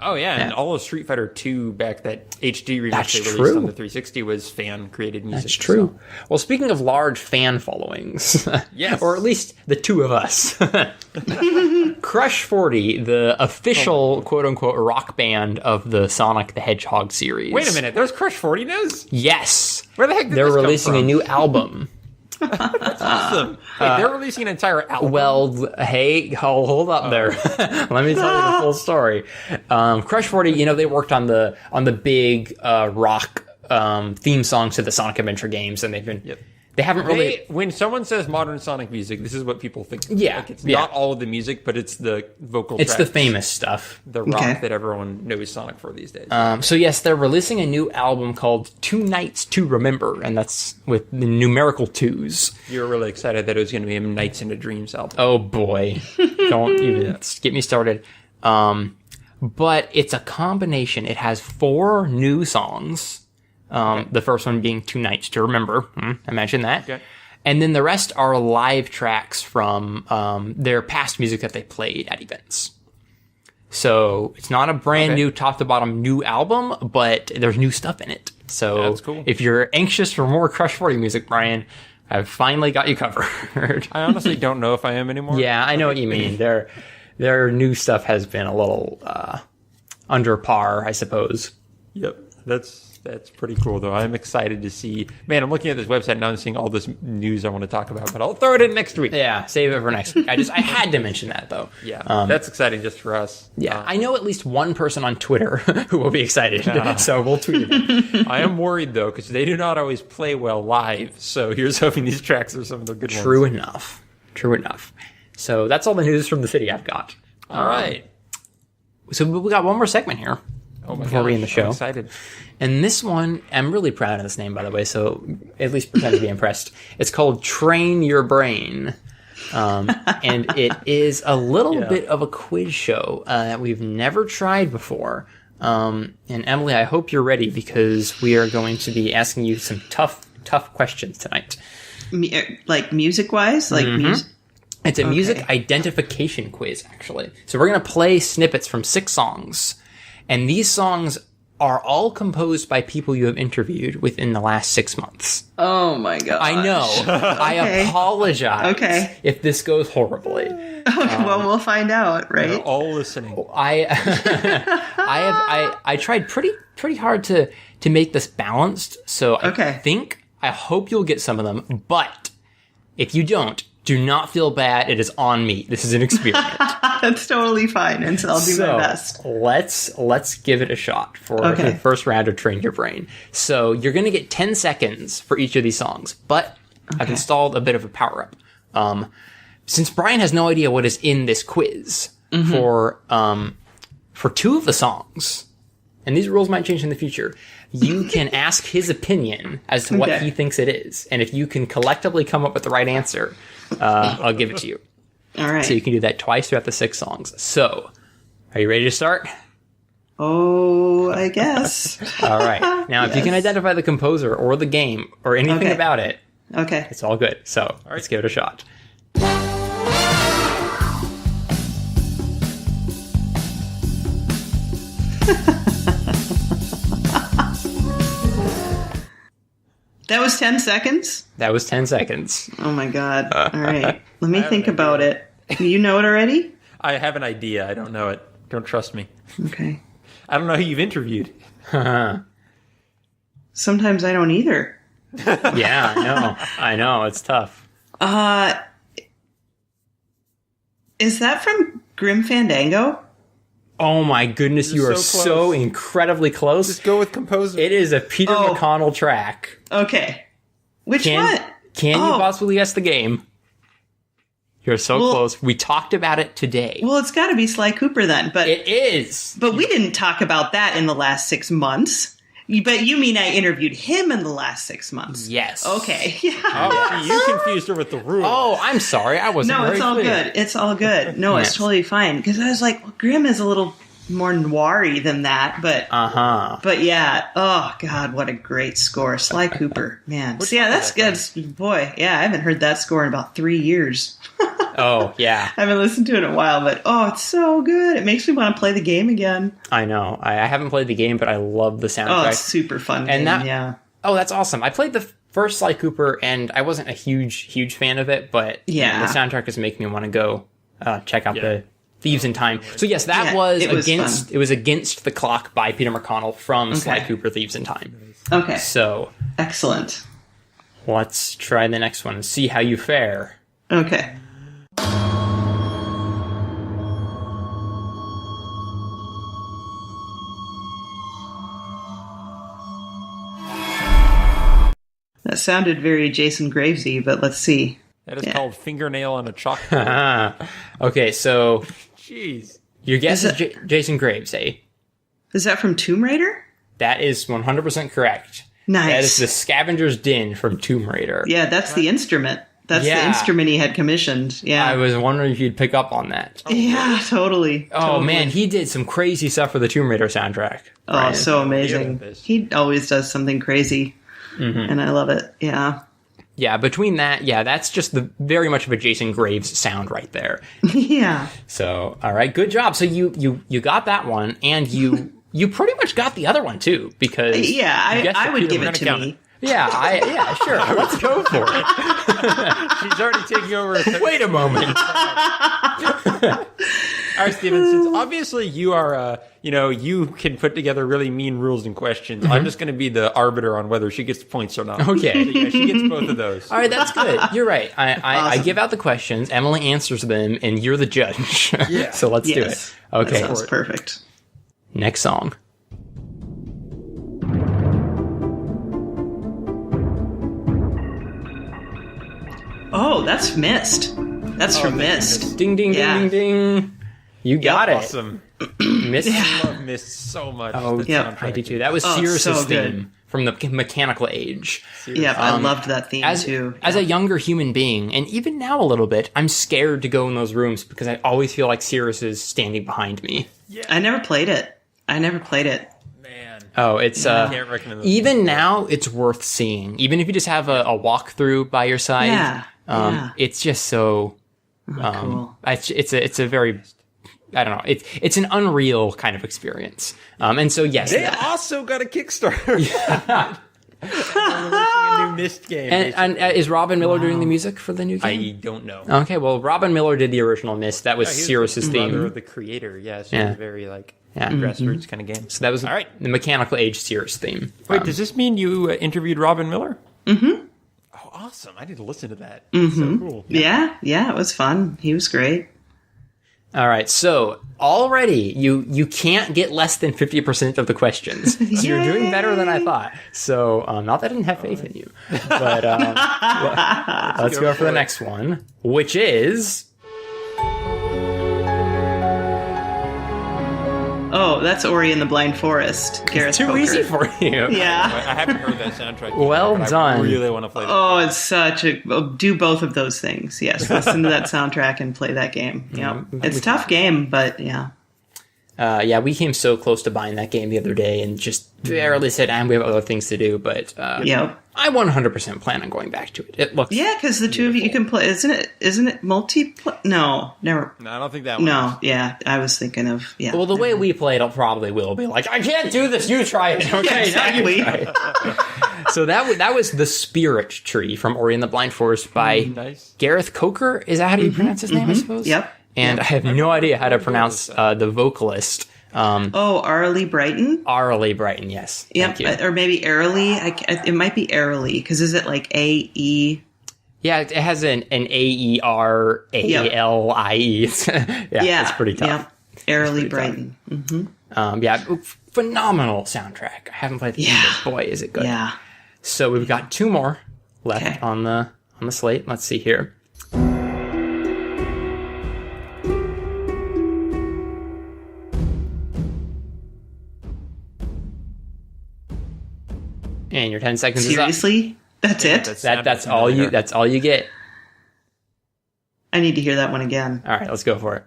B: Oh, yeah, and all of Street Fighter 2 back that HD remix they released on the 360 was fan-created music.
A: That's true. So. Well, speaking of large fan followings,
B: yes.
A: Or at least the two of us, Crush 40, the official quote-unquote rock band of the Sonic the Hedgehog series.
B: Wait a minute, there's Crush 40 news?
A: Yes.
B: Where the heck did
A: They're
B: this
A: releasing
B: come from?
A: a new album.
B: That's awesome. Wait, they're releasing an entire album?
A: Well, hey, hold up there. Let me tell you the full story. Crush 40, they worked on the big rock theme songs to the Sonic Adventure games, and they haven't really...
B: When someone says modern Sonic music, this is what people think.
A: Yeah.
B: Like it's not all of the music, but it's the vocal
A: tracks. It's the famous stuff.
B: The rock that everyone knows Sonic for these days.
A: So yes, they're releasing a new album called Two Nights to Remember, and that's with the numerical 2s.
B: You were really excited that it was going to be a Nights into Dreams album.
A: Oh boy. Don't even get me started. But it's a combination. It has 4 new songs. The first one being Two Nights to Remember. Imagine that. Okay. And then the rest are live tracks from their past music that they played at events. So it's not a brand new top to bottom new album, but there's new stuff in it. So
B: that's cool.
A: If you're anxious for more Crush 40 music, Brian, I've finally got you covered.
B: I honestly don't know if I am anymore.
A: Yeah, I know what you mean. Their new stuff has been a little under par, I suppose.
B: Yep. That's pretty cool, though. I'm excited to see... Man, I'm looking at this website now and seeing all this news I want to talk about, but I'll throw it in next week.
A: Yeah, save it for next week. I had to mention that, though.
B: Yeah, that's exciting just for us.
A: Yeah, I know at least one person on Twitter who will be excited, so we'll tweet it.
B: I am worried, though, because they do not always play well live, so here's hoping these tracks are some of the good ones.
A: True enough. So that's all the news from the city I've got.
B: All right.
A: So we got one more segment here. Before we end the show.
B: I'm excited.
A: And this one, I'm really proud of this name, by the way, so at least pretend to be impressed. It's called Train Your Brain. And it is a little bit of a quiz show that we've never tried before. And Emily, I hope you're ready because we are going to be asking you some tough questions tonight.
C: Like music-wise? Like music?
A: It's a music identification quiz, actually. So we're going to play snippets from 6 songs. And these songs are all composed by people you have interviewed within the last 6 months.
C: Oh, my God.
A: I know. I apologize if this goes horribly.
C: Well, we'll find out, right?
B: They're all listening.
A: I tried pretty hard to make this balanced. So I hope you'll get some of them. But if you don't, do not feel bad. It is on me. This is an experiment.
C: That's totally fine, and so I'll do my best.
A: Let's give it a shot for the first round of Train Your Brain. So you're going to get 10 seconds for each of these songs, but I've installed a bit of a power-up. Since Bryan has no idea what is in this quiz for 2 of the songs, and these rules might change in the future, you can ask his opinion as to what he thinks it is. And if you can collectively come up with the right answer, I'll give it to you.
C: All right.
A: So you can do that twice throughout the 6 songs. So, are you ready to start?
C: Oh, I guess.
A: All right. Now, if you can identify the composer or the game or anything about it, it's all good. So, let's give it a shot.
C: That was 10 seconds?
A: That was 10 seconds.
C: Oh, my God. All right. Let me think about it. You know it already?
B: I have an idea. I don't know it. Don't trust me.
C: Okay.
B: I don't know who you've interviewed.
C: Sometimes I don't either.
A: Yeah, I know. It's tough.
C: Is that from Grim Fandango?
A: Oh my goodness, you are so incredibly close.
B: Just go with composer.
A: It is a Peter McConnell track.
C: Okay. Which one?
A: Can you possibly guess the game? You're so close. We talked about it today.
C: Well, it's got to be Sly Cooper then. But
A: it is.
C: But we didn't talk about that in the last 6 months. But you mean I interviewed him in the last 6 months?
A: Yes.
C: Okay. Yeah.
B: Oh, you confused her with the rules.
A: Oh, I'm sorry. I wasn't very clear.
C: No, it's all good. It's all good. No, it's totally fine. Because I was like, well, Grimm is a little more noir-y than that. But But yeah. Oh, God, what a great score. Sly Cooper. Man. So, yeah, that's good. Boy, yeah, I haven't heard that score in about 3 years.
A: Oh, yeah.
C: I haven't listened to it in a while, but it's so good. It makes me want to play the game again.
A: I know. I haven't played the game, but I love the soundtrack.
C: Oh, it's super fun game, yeah.
A: Oh, that's awesome. I played the first Sly Cooper, and I wasn't a huge fan of it, but the soundtrack is making me want to go check out the Thieves in Time. So yes, that was Against the Clock by Peter McConnell from Sly Cooper, Thieves in Time.
C: Okay.
A: So
C: excellent.
A: Let's try the next one and see how you fare.
C: Okay. That sounded very Jason Gravesy, but let's see.
B: That is called Fingernail on a Chalkboard.
A: Okay, so...
B: Jeez.
A: Your guess is Jason Graves, eh?
C: Is that from Tomb Raider?
A: That is 100% correct.
C: Nice.
A: That is the Scavenger's Den from Tomb Raider.
C: Yeah, that's the instrument. That's the instrument he had commissioned. Yeah.
A: I was wondering if you'd pick up on that.
C: Yeah, totally.
A: Oh, man, he did some crazy stuff for the Tomb Raider soundtrack.
C: Bryan. Oh, so amazing. He always does something crazy, and I love it. Yeah.
A: Yeah, between that, that's just very much of a Jason Graves sound right there.
C: Yeah.
A: So, all right, good job. So you got that one, and you pretty much got the other one too, because
C: I would give it to me.
A: Yeah, sure. Let's go for it.
B: She's already taking over.
A: Wait a moment.
B: All right, Steven, since obviously you are, you can put together really mean rules and questions, I'm just going to be the arbiter on whether she gets points or not.
A: Okay.
B: Yeah, she gets both of those.
A: All right, that's good. You're right. I give out the questions, Emily answers them, and you're the judge.
B: Yeah.
A: So let's do it. Okay.
C: That sounds perfect.
A: Next song.
C: Oh, that's Mist. That's from Mist.
A: Ding, ding, ding, ding, ding. You got it.
B: Awesome.
A: Mist.
B: I love Mist so much.
A: Oh, yeah, I do too. That was Cirrus's theme from the Mechanical Age.
C: Yeah, I loved that theme too.
A: As a younger human being, and even now a little bit, I'm scared to go in those rooms because I always feel like Cirrus is standing behind me.
C: Yeah. I never played it. I never played it.
B: Man.
A: Oh, it's
B: I can't recommend those
A: even
B: games.
A: now it's worth seeing. Even if you just have a walkthrough by your side, it's just so.
C: Cool.
A: It's a very, I don't know. It's an unreal kind of experience. And so yes,
B: They also got a Kickstarter. They're releasing a new Myst game.
A: and is Robin Miller doing the music for the new game?
B: I don't know.
A: Okay, well, Robin Miller did the original Myst. That was Cirrus's theme.
B: Brother of the creator, so it's very grassroots kind of game.
A: So that was
B: all right.
A: The Mechanical Age Cirrus theme.
B: Wait, does this mean you interviewed Robin Miller?
C: Mm-hmm.
B: Oh, awesome! I need to listen to that. So cool.
C: Yeah, it was fun. He was great.
A: All right, so already you can't get less than 50% of the questions. So you're doing better than I thought. So not that I didn't have faith in you, but let's go for the next one, which is...
C: Oh, that's Ori and the Blind Forest. Gareth
A: Too
C: Coker.
A: easy for you.
C: Yeah.
B: I haven't heard that soundtrack.
A: Well
B: yet, but
A: done.
B: I really want to play that.
C: Oh, it's such a... do both of those things. Yes, listen to that soundtrack and play that game. Yep. It's a tough game, but yeah.
A: We came so close to buying that game the other day and just barely said, we have other things to do, but I 100% plan on going back to it. It looks...
C: Yeah, because the two of you can play... Isn't it multiplayer? No, never...
B: No, I don't think that one.
C: No, yeah, I was thinking of... Yeah.
A: Well, the way we play it probably will be like, I can't do this, you try it. Okay,
C: exactly.
A: Now you try it. So that was The Spirit Tree from Ori and the Blind Forest by Gareth Coker. Is that how you pronounce his name, I suppose?
C: Yep.
A: And I have no idea how to pronounce the vocalist.
C: Arlie Brighton?
A: Arlie Brighton, yes.
C: Yep,
A: Thank you.
C: or maybe Airly. It might be Airly, because is it like A-E?
A: Yeah, it has an A-E-R-A-L-I-E. It's pretty tough.
C: Yep, Airly Brighton. Mm-hmm.
A: Phenomenal soundtrack. I haven't played the game, but boy, is it good.
C: Yeah.
A: So we've got two more left on the slate. Let's see here. And your 10 seconds is up.
C: Seriously? That's it?
A: That's all you get.
C: I need to hear that one again.
A: All right, let's go for it.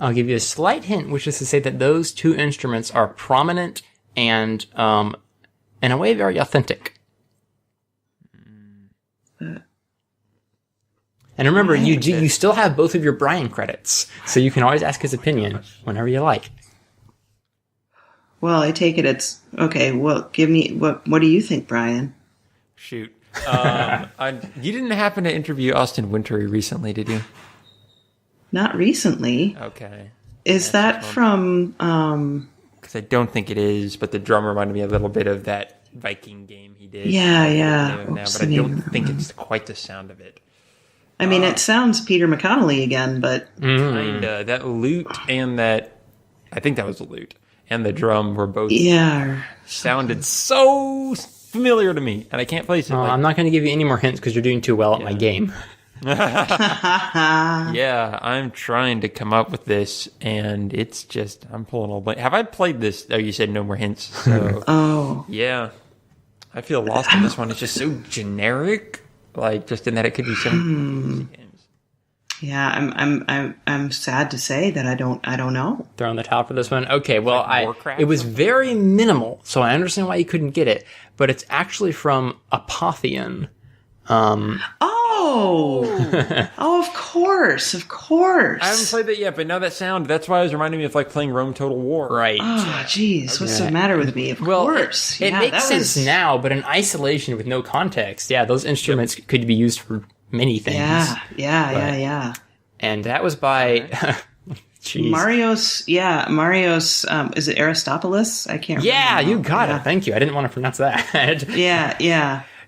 A: I'll give you a slight hint, which is to say that those two instruments are prominent and, in a way, very authentic. And remember, you still have both of your Bryan credits, so you can always ask his opinion whenever you like.
C: Well, I take it it's... Okay, well, give me... What do you think, Bryan?
B: Shoot. You didn't happen to interview Austin Wintory recently, did you?
C: Not recently.
B: Okay.
C: Is that from...
B: Because I don't think it is, but the drum reminded me a little bit of that Viking game he did.
C: Yeah.
B: But I don't think it's quite the sound of it.
C: I mean, it sounds Peter McConnell again, but...
B: Kinda. That lute and that... I think that was the lute. And the drum were both...
C: Yeah.
B: Sounded so familiar to me, and I can't place it.
A: I'm not going to give you any more hints because you're doing too well at my game.
B: Yeah, I'm trying to come up with this, and it's just... I'm pulling all blank. Have I played this? Oh, you said no more hints. So,
C: Oh.
B: Yeah. I feel lost in this one. It's just so generic. Like, just in that it could be some games.
C: Yeah, I'm sad to say that I don't know.
A: Throw on the top for this one. Okay, well,
B: Warcraft
A: it was very minimal, so I understand why you couldn't get it. But it's actually from Apotheon.
C: Oh, of course.
B: I haven't played that yet, but now that's why it was reminding me of like playing Rome Total War.
A: Right.
C: Oh, jeez, what's the matter with me? Of course.
A: It makes sense now, but in isolation with no context, those instruments could be used for many things.
C: Yeah.
A: And that was by... Jeez.
C: Marios, is it Aristopoulos? I can't remember.
A: Yeah, you got it. Thank you. I didn't want to pronounce that.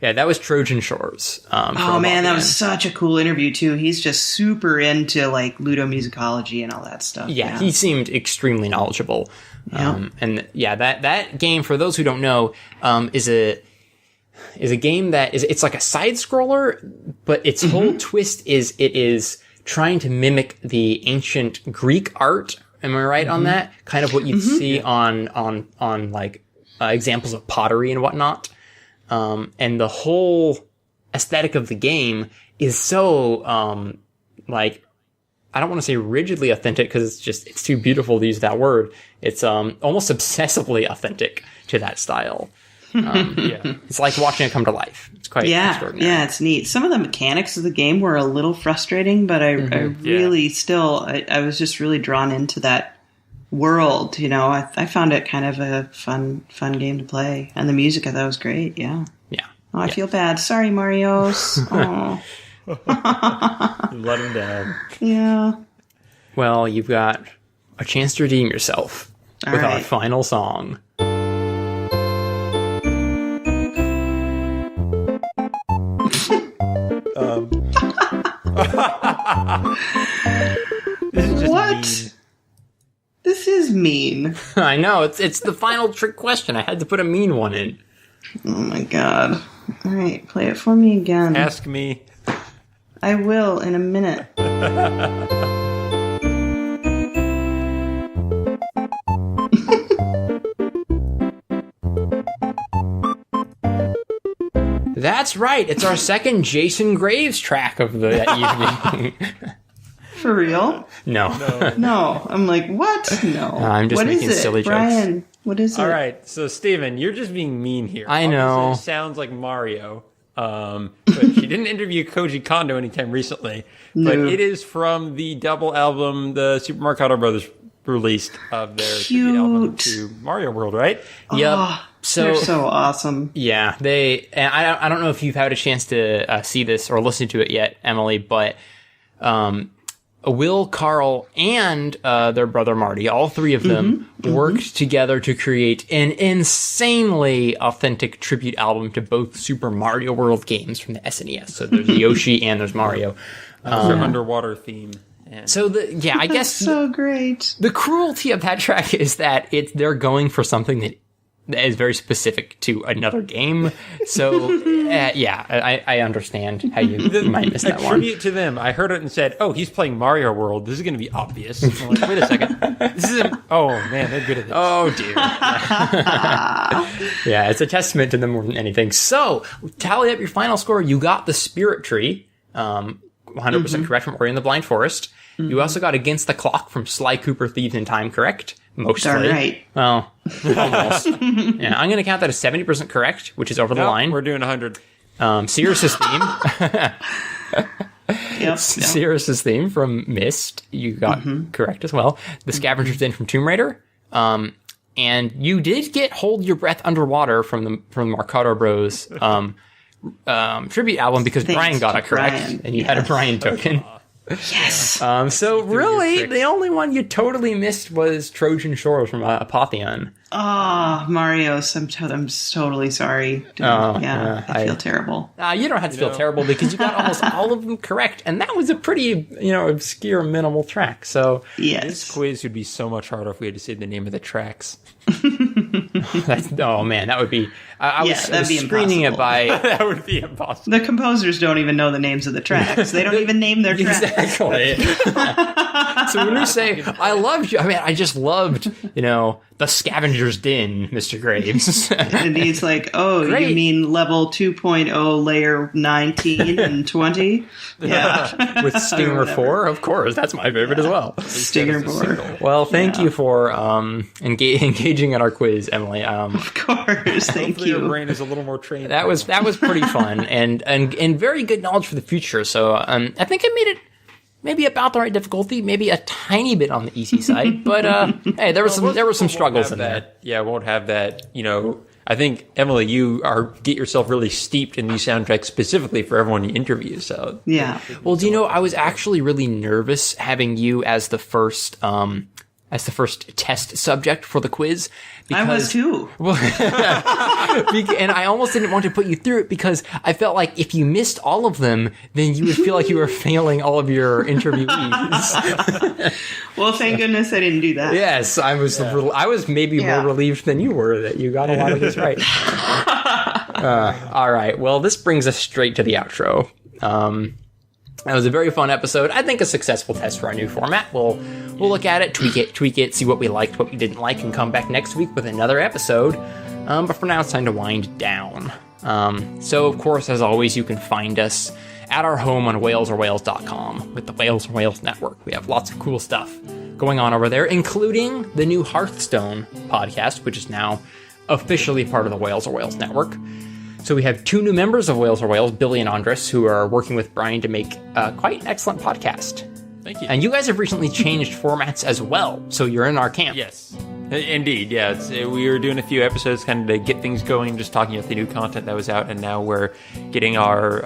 C: Yeah,
A: that was Trojan Shores.
C: Oh man, that was such a cool interview too. He's just super into like ludomusicology and all that stuff.
A: Yeah, he seemed extremely knowledgeable.
C: Yeah.
A: That game, for those who don't know, is a game that it's like a side scroller, but its whole twist is it is trying to mimic the ancient Greek art. Am I right on that? Kind of what you'd see on like examples of pottery and whatnot. And the whole aesthetic of the game is so, like, I don't want to say rigidly authentic because it's too beautiful to use that word. It's almost obsessively authentic to that style. It's like watching it come to life. It's quite extraordinary.
C: Yeah, it's neat. Some of the mechanics of the game were a little frustrating, but I really I was just really drawn into that world. You know, I found it kind of a fun game to play, and the music I thought was great. Yeah. Oh, I feel bad. Sorry, Marios. Oh.
B: Let him down.
C: Yeah.
A: Well, you've got a chance to redeem yourself with our final song.
B: This is just
C: What?
B: mean.
C: This is mean.
A: I know, it's the final trick question. I had to put a mean one in.
C: Oh my god. All right, play it for me again.
B: Ask me.
C: I will in a minute.
A: That's right. It's our second Jason Graves track of the evening.
C: For real?
A: No.
C: No. I'm like, what? No.
A: I'm just making silly jokes.
C: Brian, what is it?
B: All right, so Steven, you're just being mean here.
A: I know.
B: Obviously, it sounds like Mario. But she didn't interview Koji Kondo anytime recently.
C: No.
B: But it is from the double album the Super Mario Brothers released of their tribute album to Mario World, right?
A: Yep.
C: Oh,
A: So
C: they're so awesome.
A: yeah, and I don't know if you've had a chance to see this or listen to it yet, Emily, but Will, Carl, and their brother Marty, all three of them worked together to create an insanely authentic tribute album to both Super Mario World games from the SNES. So there's Yoshi and there's Mario.
B: Their underwater theme. And
A: So I guess
C: So great.
A: the cruelty of that track is that they're going for something that is very specific to another game. So, I understand how you might miss
B: a
A: that one.
B: tribute to them. I heard it and said, "Oh, he's playing Mario World. This is going to be obvious." I'm like, wait a second. This isn't. Oh man, they're good at this.
A: Oh dear. Yeah, it's a testament to them more than anything. So, tally up your final score. You got the Spirit Tree, 100% correct from Ori and the Blind Forest. You also got Against the Clock from Sly Cooper Thieves in Time correct. Mostly.
C: Darn right.
A: Well, almost. Yeah, I'm going to count that as 70% correct, which is over the line.
B: We're doing 100.
A: Sirius's theme.
C: Yep.
A: Sirius's theme from Myst, you got correct as well. The Scavenger's Den from Tomb Raider. And you did get Hold Your Breath Underwater from the Marcato Bros tribute album because Brian got it correct,
C: Brian.
A: and you had a Brian token.
C: Yes.
A: So really, the only one you totally missed was Trojan Shores from Apotheon.
C: Oh, Marios, I'm totally sorry. Yeah, I feel terrible.
A: You don't have to feel terrible because you got almost all of them correct, and that was a pretty, obscure, minimal track. So
C: Yes.
B: This quiz would be so much harder if we had to say the name of the tracks.
A: oh man, that would be. I was
C: that'd be
A: screening it
C: impossible.
A: by.
B: That would be impossible.
C: The composers don't even know the names of the tracks. They don't even name their tracks.
A: Exactly. So when we say, I loved you, I mean, I just loved, the Scavenger's Den, Mr. Graves.
C: And he's like, oh,
A: Great.
C: you mean level 2.0, layer 19 and 20? Yeah.
A: With Stinger 4, of course. That's my favorite as well.
C: Stinger 4.
A: Well, thank you for engaging in our quiz, Emily.
C: Of course. Thank
B: Hopefully your
C: you.
B: brain is a little more trained.
A: That was pretty fun and very good knowledge for the future. So I think I made it maybe about the right difficulty, maybe a tiny bit on the easy side, but hey, there were some struggles in
B: that. Yeah, won't have that. I think Emily, you get yourself really steeped in these soundtracks specifically for everyone you interview. So
C: Yeah.
A: Well, I was actually really nervous having you as the first test subject for the quiz.
C: I was too.
A: Well, and I almost didn't want to put you through it because I felt like if you missed all of them, then you would feel like you were failing all of your interviewees.
C: Well, thank goodness I didn't do that.
A: Yes, I was. I was maybe more relieved than you were that you got a lot of this right. All right. Well, this brings us straight to the outro. That was a very fun episode. I think a successful test for our new format. We'll look at it, tweak it, see what we liked, what we didn't like, and come back next week with another episode. But for now, it's time to wind down. So, of course, as always, you can find us at our home on whalesorwhales.com with the Whales or Whales Network. We have lots of cool stuff going on over there, including the new Hearthstone podcast, which is now officially part of the Whales or Whales Network. So we have 2 new members of Whales or Whales, Billy and Andres, who are working with Bryan to make quite an excellent podcast.
B: Thank you.
A: And you guys have recently changed formats as well, so you're in our camp.
B: Yes. Indeed, yeah. We were doing a few episodes kind of to get things going, just talking about the new content that was out, and now we're getting our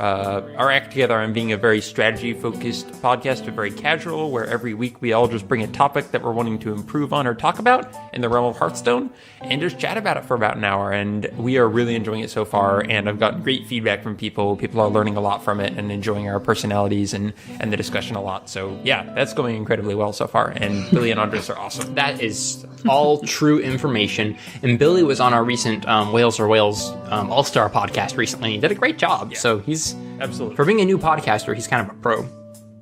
B: act together on being a very strategy-focused podcast, very casual, where every week we all just bring a topic that we're wanting to improve on or talk about in the realm of Hearthstone, and just chat about it for about an hour, and we are really enjoying it so far, and I've gotten great feedback from people. People are learning a lot from it and enjoying our personalities and the discussion a lot, so yeah, that's going incredibly well so far, and Billy and Andres are awesome.
A: That is all true information. And Billy was on our recent Whales or Whales All-Star podcast recently. He did a great job. Yeah, so he's,
B: absolutely,
A: for being a new podcaster, he's kind of a pro.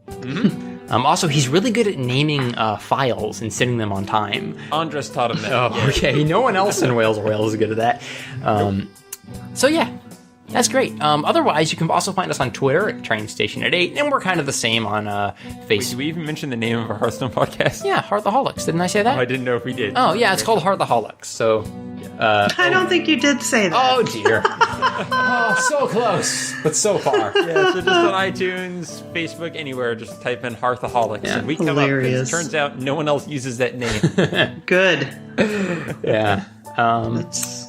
A: Mm-hmm. Also, he's really good at naming files and setting them on time.
B: Andres taught him that.
A: Oh, okay. No one else in Whales or Whales is good at that. So yeah, that's great. Otherwise, you can also find us on Twitter at TrainStation8, and we're kind of the same on Facebook.
B: Wait, did we even mention the name of our Hearthstone podcast?
A: Yeah, Hearthaholics. Didn't I say that?
B: Oh, I didn't know if we did.
A: Oh, yeah, it's called Hearthaholics. So,
C: I don't think you did say that.
A: Oh, dear. Oh, so close, but so far.
B: Yeah, so just on iTunes, Facebook, anywhere, just type in Hearthaholics, and we come
C: Hilarious.
B: up. It turns out no one else uses that name.
C: Good.
A: Yeah.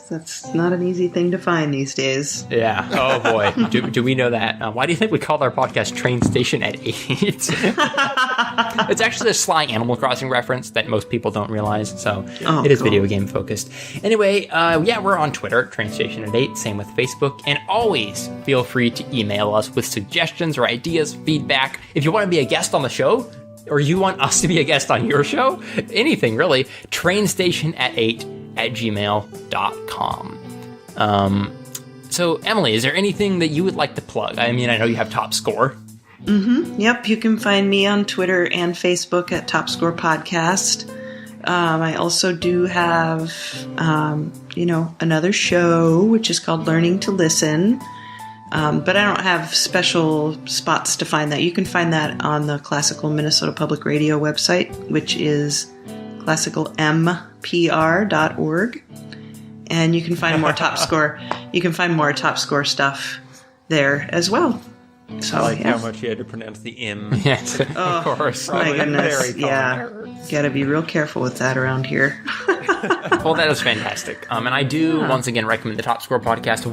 C: That's not an easy thing to find these days.
A: Yeah. Oh boy. Do we know that? Why do you think we called our podcast Train Station at 8? It's actually a sly Animal Crossing reference that most people don't realize. So it is video game focused. Anyway, yeah, we're on Twitter, Train Station at 8. Same with Facebook. And always feel free to email us with suggestions or ideas, feedback. If you want to be a guest on the show, or you want us to be a guest on your show, anything really, trainstation8@gmail.com. So, Emily, is there anything that you would like to plug? I mean, I know you have Top Score.
C: Mm-hmm. Yep, you can find me on Twitter and Facebook at Top Score Podcast. I also do have, another show, which is called Learning to Listen. But I don't have special spots to find that. You can find that on the Classical Minnesota Public Radio website, which is classicalmpr.org. And you can find more Top Score. You can find more Top Score stuff there as well. So,
B: I like how much you had to pronounce the M.
A: Yes, of course.
C: My goodness, yeah. Gotta be real careful with that around here.
A: Well, that is fantastic. And I do, once again, recommend the Top Score podcast.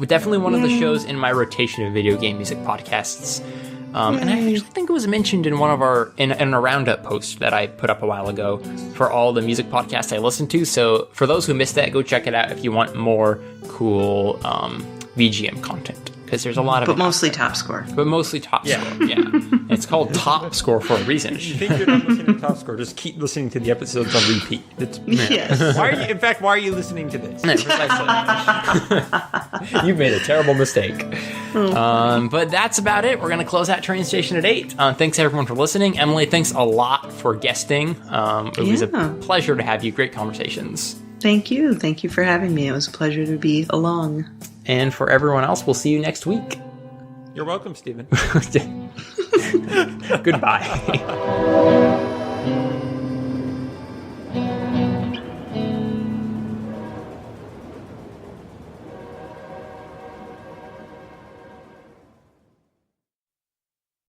A: Definitely one of the shows in my rotation of video game music podcasts. And I actually think it was mentioned in one of our, in a roundup post that I put up a while ago for all the music podcasts I listen to. So for those who missed that, go check it out if you want more cool VGM content. Because there's a lot of
C: But mostly Top Score.
A: But mostly Top Score, yeah. It's called Top Score for a reason.
B: If you think you're not listening to Top Score, just keep listening to the episodes on repeat.
C: Yes.
B: Why are you listening to this?
A: Precisely. You've made a terrible mistake. But that's about it. We're going to close out Train Station at 8. Thanks, everyone, for listening. Emily, thanks a lot for guesting. It was a pleasure to have you. Great conversations. Thank you. Thank you for having me. It was a pleasure to be along. And for everyone else, we'll see you next week.
B: You're welcome, Stephen.
A: Goodbye.